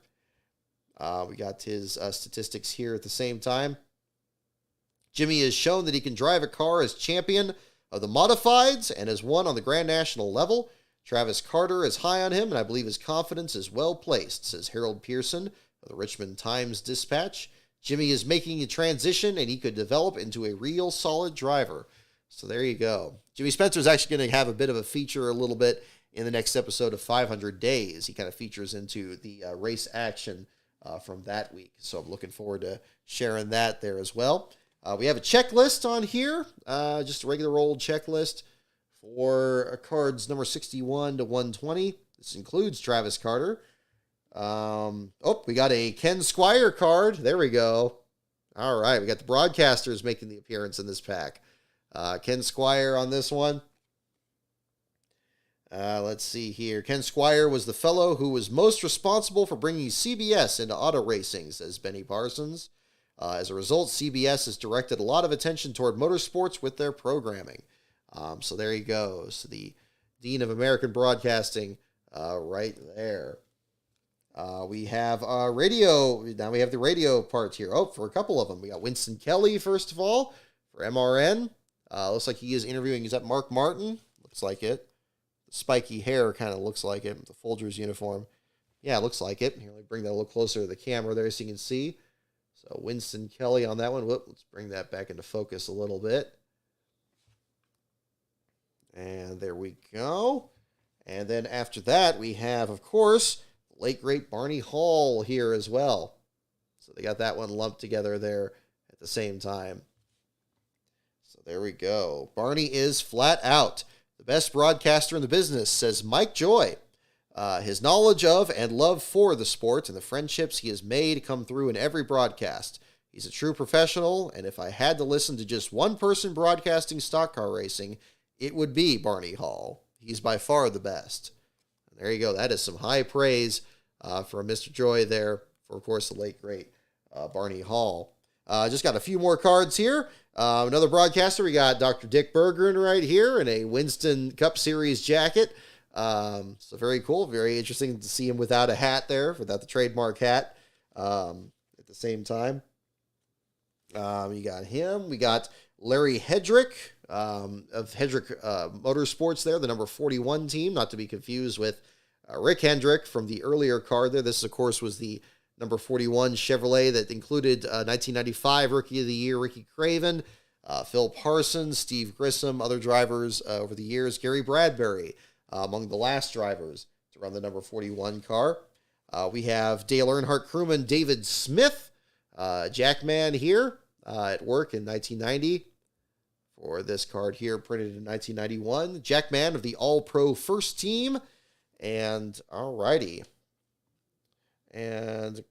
We got his statistics here at the same time. Jimmy has shown that he can drive a car as champion of the modifieds and has won on the Grand National level. Travis Carter is high on him, and I believe his confidence is well placed, says Harold Pearson of the Richmond Times-Dispatch. Jimmy is making a transition, and he could develop into a real solid driver. So there you go. Jimmy Spencer is actually going to have a bit of a feature a little bit in the next episode of 500 Days. He kind of features into the race action from that week. So I'm looking forward to sharing that there as well. We have a checklist on here, just a regular old checklist For cards number 61 to 120, this includes Travis Carter. We got a Ken Squire card. There we go. All right, we got the broadcasters making the appearance in this pack. Ken Squire on this one. Let's see here. Ken Squire was the fellow who was most responsible for bringing CBS into auto racing, says Benny Parsons. As a result, CBS has directed a lot of attention toward motorsports with their programming. So there he goes, the Dean of American Broadcasting right there. We have radio. Now we have the radio part here. For a couple of them. We got Winston Kelly, first of all, for MRN. Looks like he is interviewing. Is that Mark Martin? Looks like it. The spiky hair kind of looks like it. The Folgers uniform. Yeah, it looks like it. Here, let me bring that a little closer to the camera there so you can see. So Winston Kelly on that one. Let's bring that back into focus a little bit. And there we go. And then after that, we have, of course, the late, great Barney Hall here as well. So they got that one lumped together there at the same time. So there we go. Barney is flat out the best broadcaster in the business, says Mike Joy. His knowledge of and love for the sport and the friendships he has made come through in every broadcast. He's a true professional, and if I had to listen to just one person broadcasting stock car racing, it would be Barney Hall. He's by far the best. And there you go. That is some high praise for Mr. Joy there for, of course, the late, great Barney Hall. Just got a few more cards here. Another broadcaster, we got Dr. Dick Berggren right here in a Winston Cup Series jacket. So very cool. Very interesting to see him without a hat there, without the trademark hat at the same time. You got him. We got Larry Hedrick of Hedrick Motorsports there, the number 41 team, not to be confused with Rick Hendrick from the earlier card there. This, of course, was the number 41 Chevrolet that included 1995 Rookie of the Year Ricky Craven, Phil Parsons, Steve Grissom, other drivers over the years, Gary Bradbury, among the last drivers to run the number 41 car. We have Dale Earnhardt crewman David Smith, Jackman here at work in 1990 for this card here, printed in 1991. Jackman of the All-Pro First Team. And alrighty. And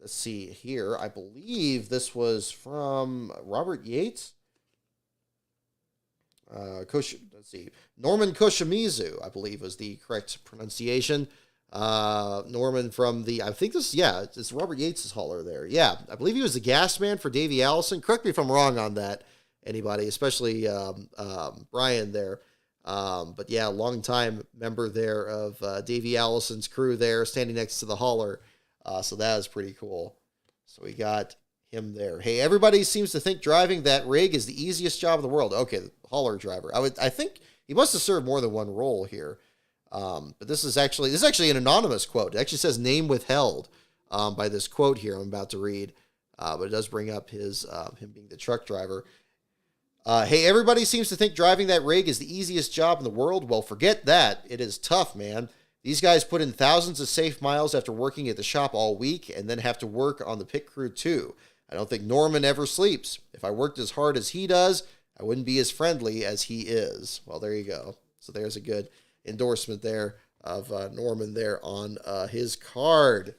let's see here. I believe this was from Robert Yates. Let's see. Norman Koshimizu, I believe, was the correct pronunciation. Norman from the, I think this, yeah, it's Robert Yates' hauler there. Yeah, I believe he was the gas man for Davey Allison. Correct me if I'm wrong on that, anybody, especially Brian there. But yeah, longtime member there of Davey Allison's crew there, standing next to the hauler. So that was pretty cool. So we got him there. Hey, everybody seems to think driving that rig is the easiest job in the world. Okay, the hauler driver. I think he must have served more than one role here. But this is actually an anonymous quote. It actually says name withheld by this quote here I'm about to read. But it does bring up his him being the truck driver. Hey, everybody seems to think driving that rig is the easiest job in the world. Well, forget that. It is tough, man. These guys put in thousands of safe miles after working at the shop all week and then have to work on the pit crew too. I don't think Norman ever sleeps. If I worked as hard as he does, I wouldn't be as friendly as he is. Well, there you go. So there's a good endorsement there of Norman there on his card.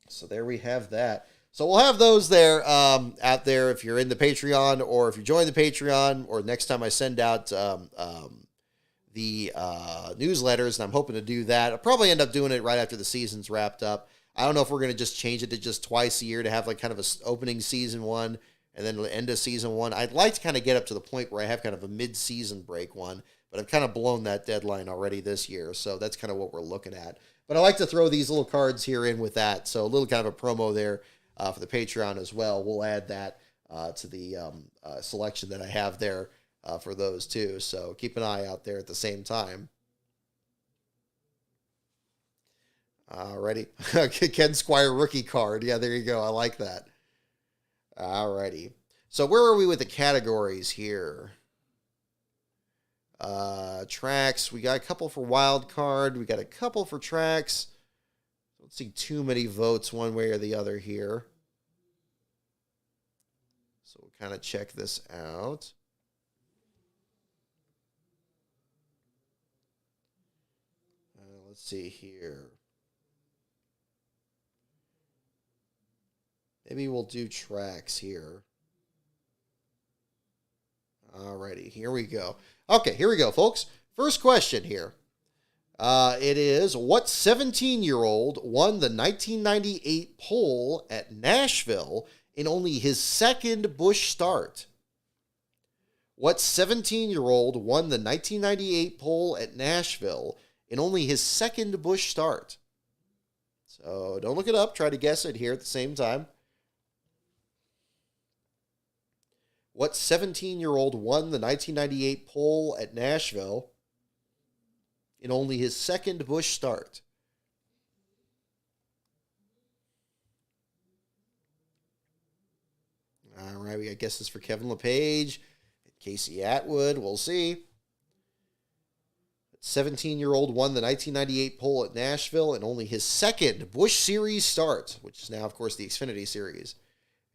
So there we have that. So we'll have those there out there if you're in the Patreon, or if you join the Patreon, or next time I send out the newsletters, and I'm hoping to do that. I'll probably end up doing it right after the season's wrapped up. I don't know if we're going to just change it to just twice a year to have like kind of a opening season one and then the end of season one. I'd like to kind of get up to the point where I have kind of a mid-season break one, but I've kind of blown that deadline already this year, so that's kind of what we're looking at. But I like to throw these little cards here in with that, so a little kind of a promo there for the Patreon as well. We'll add that to the selection that I have there for those too, so keep an eye out there at the same time. Alrighty. Ken Squire rookie card. Yeah, there you go. I like that. Alrighty. So where are we with the categories here? Tracks. We got a couple for wild card. We got a couple for tracks. Don't see too many votes one way or the other here. So we'll kind of check this out. Let's see here. Maybe we'll do tracks here. Alrighty, here we go. Okay, here we go, folks. First question here. It is, what 17-year-old won the 1998 pole at Nashville in only his second Busch start? What 17-year-old won the 1998 pole at Nashville in only his second Busch start? So don't look it up. Try to guess it here at the same time. What 17-year-old won the 1998 pole at Nashville in only his second Busch start? All right, we got guesses for Kevin LePage, Casey Atwood. We'll see. 17-year-old won the 1998 pole at Nashville in only his second Busch Series start, which is now, of course, the Xfinity Series.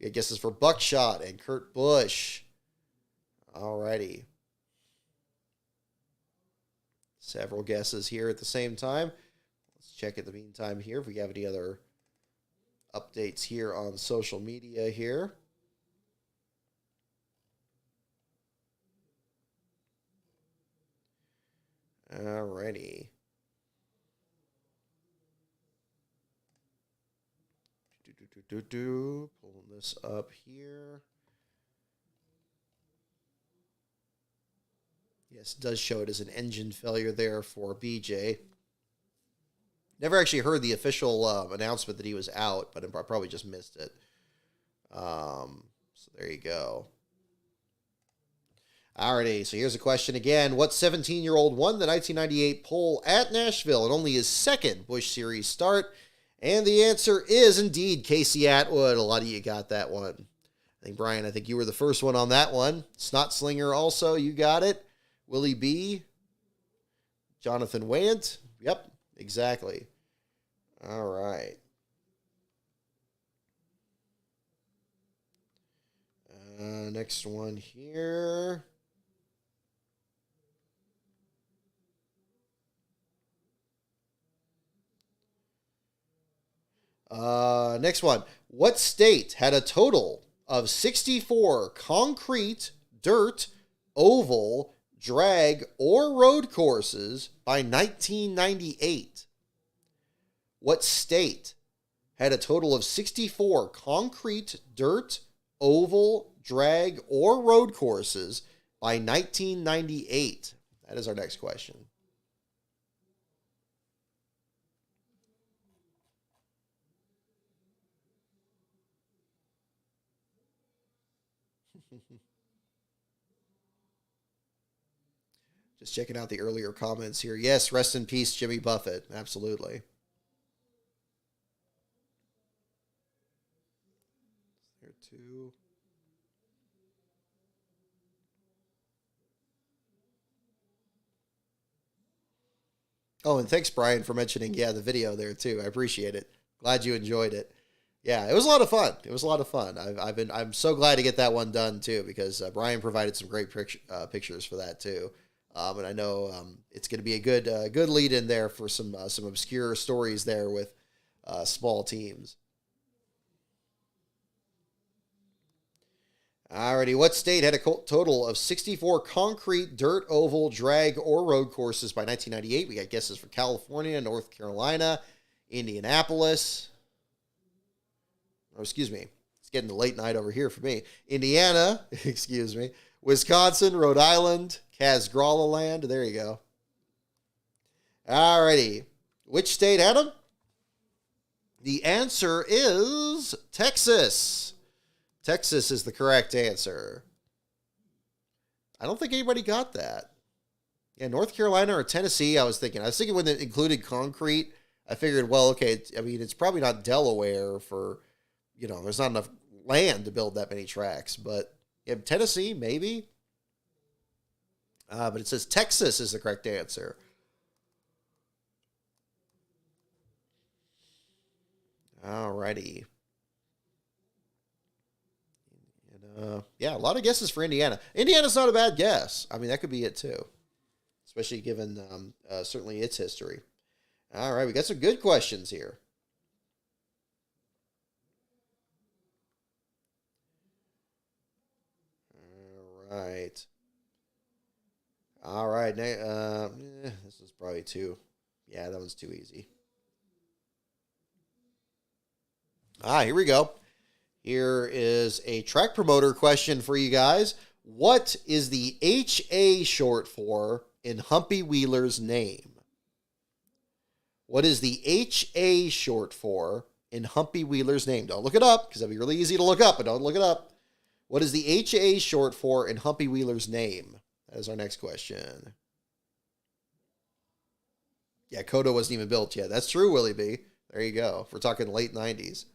I guess it's for Buckshot and Kurt Busch. Alrighty. Several guesses here at the same time. Let's check in the meantime here if we have any other updates here on social media here. Alrighty. Pulling this up here. Yes, it does show it as an engine failure there for BJ. Never actually heard the official announcement that he was out, but I probably just missed it. So there you go. Alrighty, so here's a question again. What 17-year-old won the 1998 pole at Nashville in only his second Busch Series start? And the answer is indeed Casey Atwood. A lot of you got that one. Brian, I think you were the first one on that one. Snot Slinger also, you got it. Willie B. Jonathan Wayant. Yep, exactly. All right. Next one here. Next one. What state had a total of 64 concrete, dirt, oval, drag, or road courses by 1998? What state had a total of 64 concrete, dirt, oval, drag, or road courses by 1998? That is our next question. Just checking out the earlier comments here. Yes, rest in peace, Jimmy Buffett. Absolutely. There too. Oh, and thanks, Brian, for mentioning, the video there too. I appreciate it. Glad you enjoyed it. Yeah, it was a lot of fun. I'm so glad to get that one done too, because Brian provided some great pictures for that too. And I know it's going to be a good lead in there for some obscure stories there with small teams. Alrighty, what state had a total of 64 concrete, dirt, oval, drag, or road courses by 1998? We got guesses for California, North Carolina, Indianapolis. Oh, excuse me. It's getting to late night over here for me. Indiana, excuse me. Wisconsin, Rhode Island, Casgralaland. There you go. Alrighty. Which state had them? The answer is Texas. Texas is the correct answer. I don't think anybody got that. Yeah, North Carolina or Tennessee, I was thinking when it included concrete, I figured, well, okay, it's probably not Delaware for, there's not enough land to build that many tracks. But yeah, Tennessee, maybe. But it says Texas is the correct answer. Alrighty. Yeah, a lot of guesses for Indiana. Indiana's not a bad guess. That could be it too, especially given certainly its history. All right, we got some good questions here. All right. All right. This is probably too. Yeah, that one's too easy. Here we go. Here is a track promoter question for you guys. What is the HA short for in Humpy Wheeler's name? What is the HA short for in Humpy Wheeler's name? Don't look it up because that'd be really easy to look up, but don't look it up. What is the HA short for in Humpy Wheeler's name? That is our next question. Yeah, Coda wasn't even built yet. That's true, Willie B. There you go. If we're talking late 90s.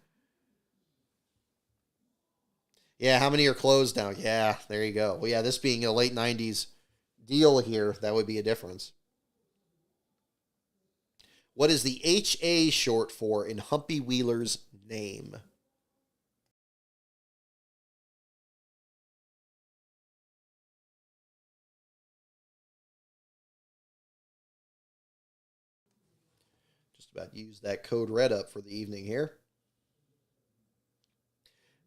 Yeah, how many are closed now? Yeah, there you go. Well, yeah, this being a late 90s deal here, that would be a difference. What is the HA short for in Humpy Wheeler's name? Just about use that code red up for the evening here.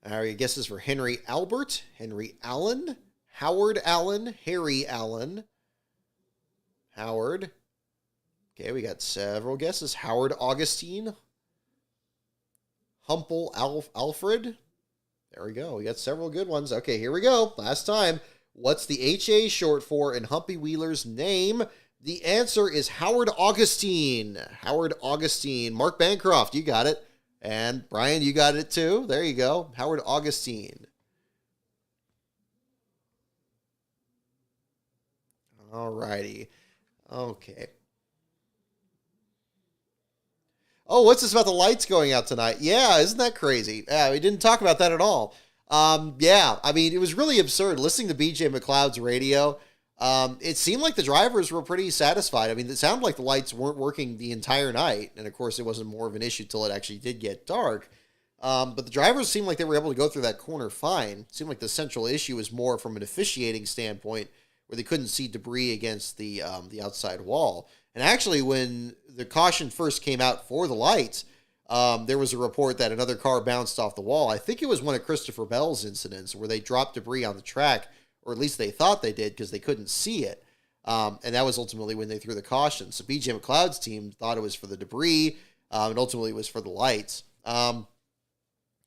All right, guesses for Henry Albert, Henry Allen, Howard Allen, Harry Allen, Howard. Okay, we got several guesses. Howard Augustine, Humple Alfred. There we go. We got several good ones. Okay, here we go. Last time. What's the HA short for in Humpy Wheeler's name? The answer is Howard Augustine. Howard Augustine. Mark Bancroft, you got it. And Brian, you got it too. There you go. Howard Augustine. All righty. Okay. Oh, what's this about the lights going out tonight? Yeah, isn't that crazy? Yeah, we didn't talk about that at all. Yeah, I mean, it was really absurd listening to BJ McLeod's radio. It seemed like the drivers were pretty satisfied. I mean, it sounded like the lights weren't working the entire night. And of course, it wasn't more of an issue till it actually did get dark. But the drivers seemed like they were able to go through that corner fine. It seemed like the central issue was more from an officiating standpoint, where they couldn't see debris against the outside wall. And actually, when the caution first came out for the lights, there was a report that another car bounced off the wall. I think it was one of Christopher Bell's incidents where they dropped debris on the track, or at least they thought they did because they couldn't see it. And that was ultimately when they threw the caution. So BJ McLeod's team thought it was for the debris, and ultimately it was for the lights. Kind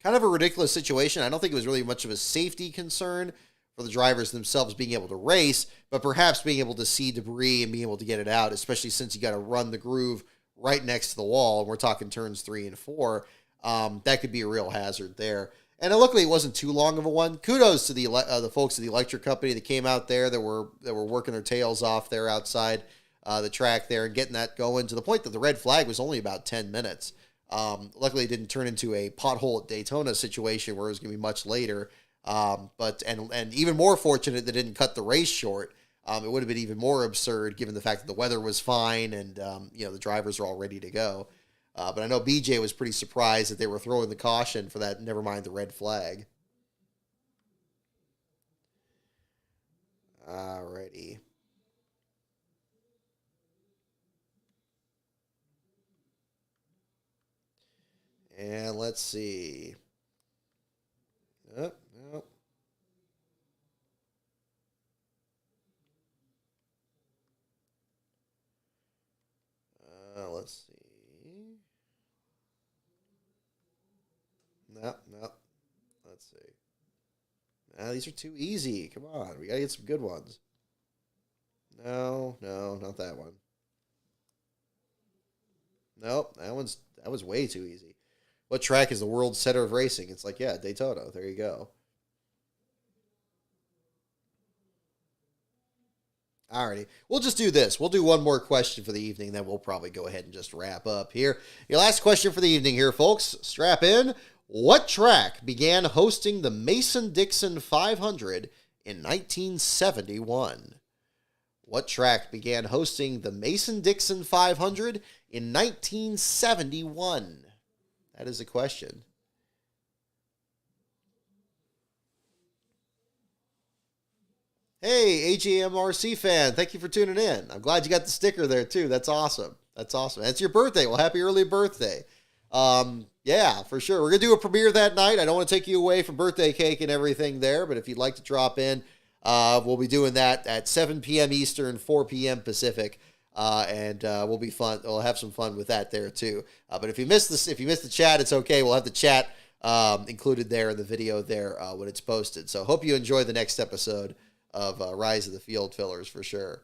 of a ridiculous situation. I don't think it was really much of a safety concern for the drivers themselves being able to race, but perhaps being able to see debris and being able to get it out, especially since you got to run the groove right next to the wall. And we're talking turns 3 and 4. That could be a real hazard there. And luckily, it wasn't too long of a one. Kudos to the folks at the electric company that came out there that were working their tails off there outside the track there and getting that going to the point that the red flag was only about 10 minutes. Luckily, it didn't turn into a pothole at Daytona situation where it was going to be much later. But even more fortunate that it didn't cut the race short. It would have been even more absurd given the fact that the weather was fine and the drivers are all ready to go. But I know BJ was pretty surprised that they were throwing the caution for that, never mind the red flag. Alrighty. And let's see. Oh, no. Let's see. No. Let's see. These are too easy. Come on. We got to get some good ones. No, not that one. Nope, that was way too easy. What track is the world center of racing? It's like, yeah, Daytona. There you go. Alrighty. We'll just do this. We'll do one more question for the evening, then we'll probably go ahead and just wrap up here. Your last question for the evening here, folks. Strap in. What track began hosting the Mason-Dixon 500 in 1971? What track began hosting the Mason-Dixon 500 in 1971? That is a question. Hey, AGMRC fan, thank you for tuning in. I'm glad you got the sticker there too. That's awesome. That's awesome. That's your birthday. Well, happy early birthday. Yeah, for sure. We're going to do a premiere that night. I don't want to take you away from birthday cake and everything there, but if you'd like to drop in, we'll be doing that at 7 p.m. Eastern, 4 p.m. Pacific. And we'll be fun. We'll have some fun with that there too. But if you missed this, if you missed the chat, it's okay. We'll have the chat included there in the video there when it's posted. So hope you enjoy the next episode of Rise of the Field Fillers for sure.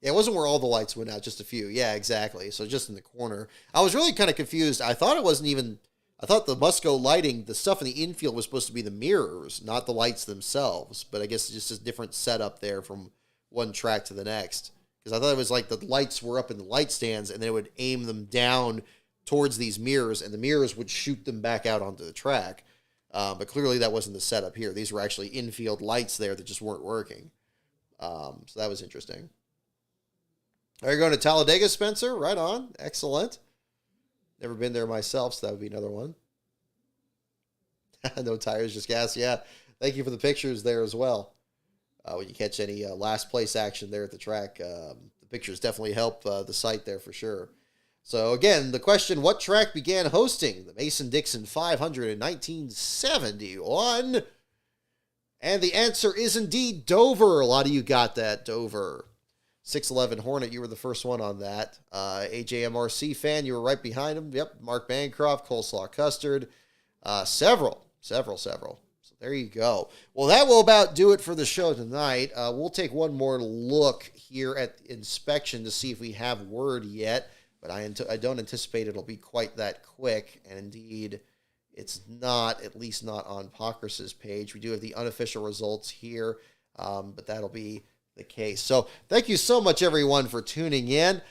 Yeah, it wasn't where all the lights went out, just a few. Yeah, exactly. So just in the corner. I was really kind of confused. I thought it wasn't even, I thought the Musco lighting, the stuff in the infield was supposed to be the mirrors, not the lights themselves. But I guess it's just a different setup there from one track to the next. Because I thought it was like the lights were up in the light stands and they would aim them down towards these mirrors and the mirrors would shoot them back out onto the track. But clearly that wasn't the setup here. These were actually infield lights there that just weren't working. So that was interesting. Are you going to Talladega, Spencer? Right on. Excellent. Never been there myself, so that would be another one. No tires, just gas. Yeah. Thank you for the pictures there as well. When you catch any last place action there at the track, the pictures definitely help the site there for sure. So again, the question, what track began hosting the Mason-Dixon 500 in 1971? And the answer is indeed Dover. A lot of you got that, Dover. 611 Hornet, you were the first one on that. AJMRC fan, you were right behind him. Yep, Mark Bancroft, Coleslaw Custard. Several. So there you go. Well, that will about do it for the show tonight. We'll take one more look here at inspection to see if we have word yet. But I don't anticipate it'll be quite that quick. And indeed, it's not, at least not on Pockrace's page. We do have the unofficial results here, but that'll be the case. So thank you so much, everyone, for tuning in.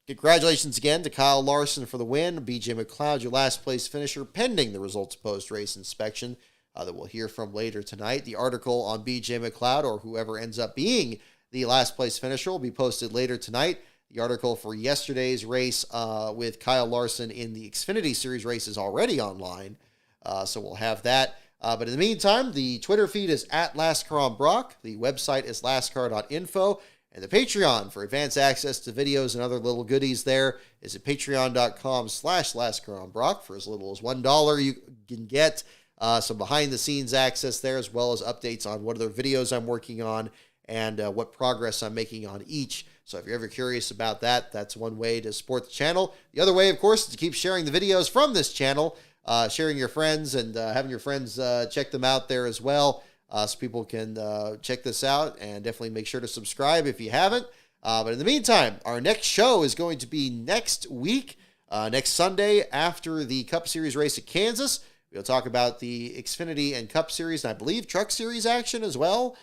Congratulations again to Kyle Larson for the win. BJ McLeod, your last place finisher, pending the results of post-race inspection that we'll hear from later tonight. The article on BJ McLeod, or whoever ends up being the last place finisher, will be posted later tonight. The article for yesterday's race with Kyle Larson in the Xfinity Series race is already online, so we'll have that. But in the meantime, the Twitter feed is at LastCarOnBrock. The website is lastcar.info. And the Patreon for advanced access to videos and other little goodies there is at patreon.com/LastCarOnBrock. For as little as $1, you can get some behind-the-scenes access there, as well as updates on what other videos I'm working on and what progress I'm making on each. So if you're ever curious about that, that's one way to support the channel. The other way, of course, is to keep sharing the videos from this channel, sharing your friends and having your friends check them out there as well. So people can check this out, and definitely make sure to subscribe if you haven't. But in the meantime, our next show is going to be next week, next Sunday after the Cup Series race at Kansas. We'll talk about the Xfinity and Cup Series, and I believe Truck Series action as well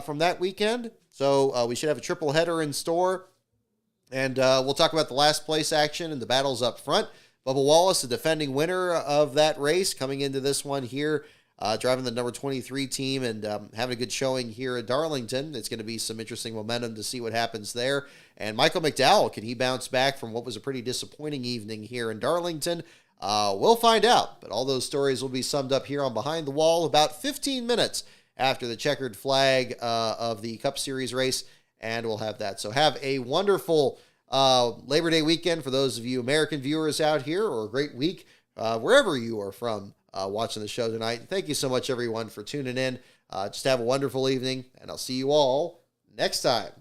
from that weekend. So we should have a triple header in store. And we'll talk about the last place action and the battles up front. Bubba Wallace, the defending winner of that race, coming into this one here, driving the number 23 team and having a good showing here at Darlington. It's going to be some interesting momentum to see what happens there. And Michael McDowell, can he bounce back from what was a pretty disappointing evening here in Darlington? We'll find out. But all those stories will be summed up here on Behind the Wall about 15 minutes after the checkered flag of the Cup Series race. And we'll have that. So have a wonderful Labor Day weekend for those of you American viewers out here, or a great week wherever you are from. Watching the show tonight. Thank you so much, everyone, for tuning in. Just have a wonderful evening, and I'll see you all next time.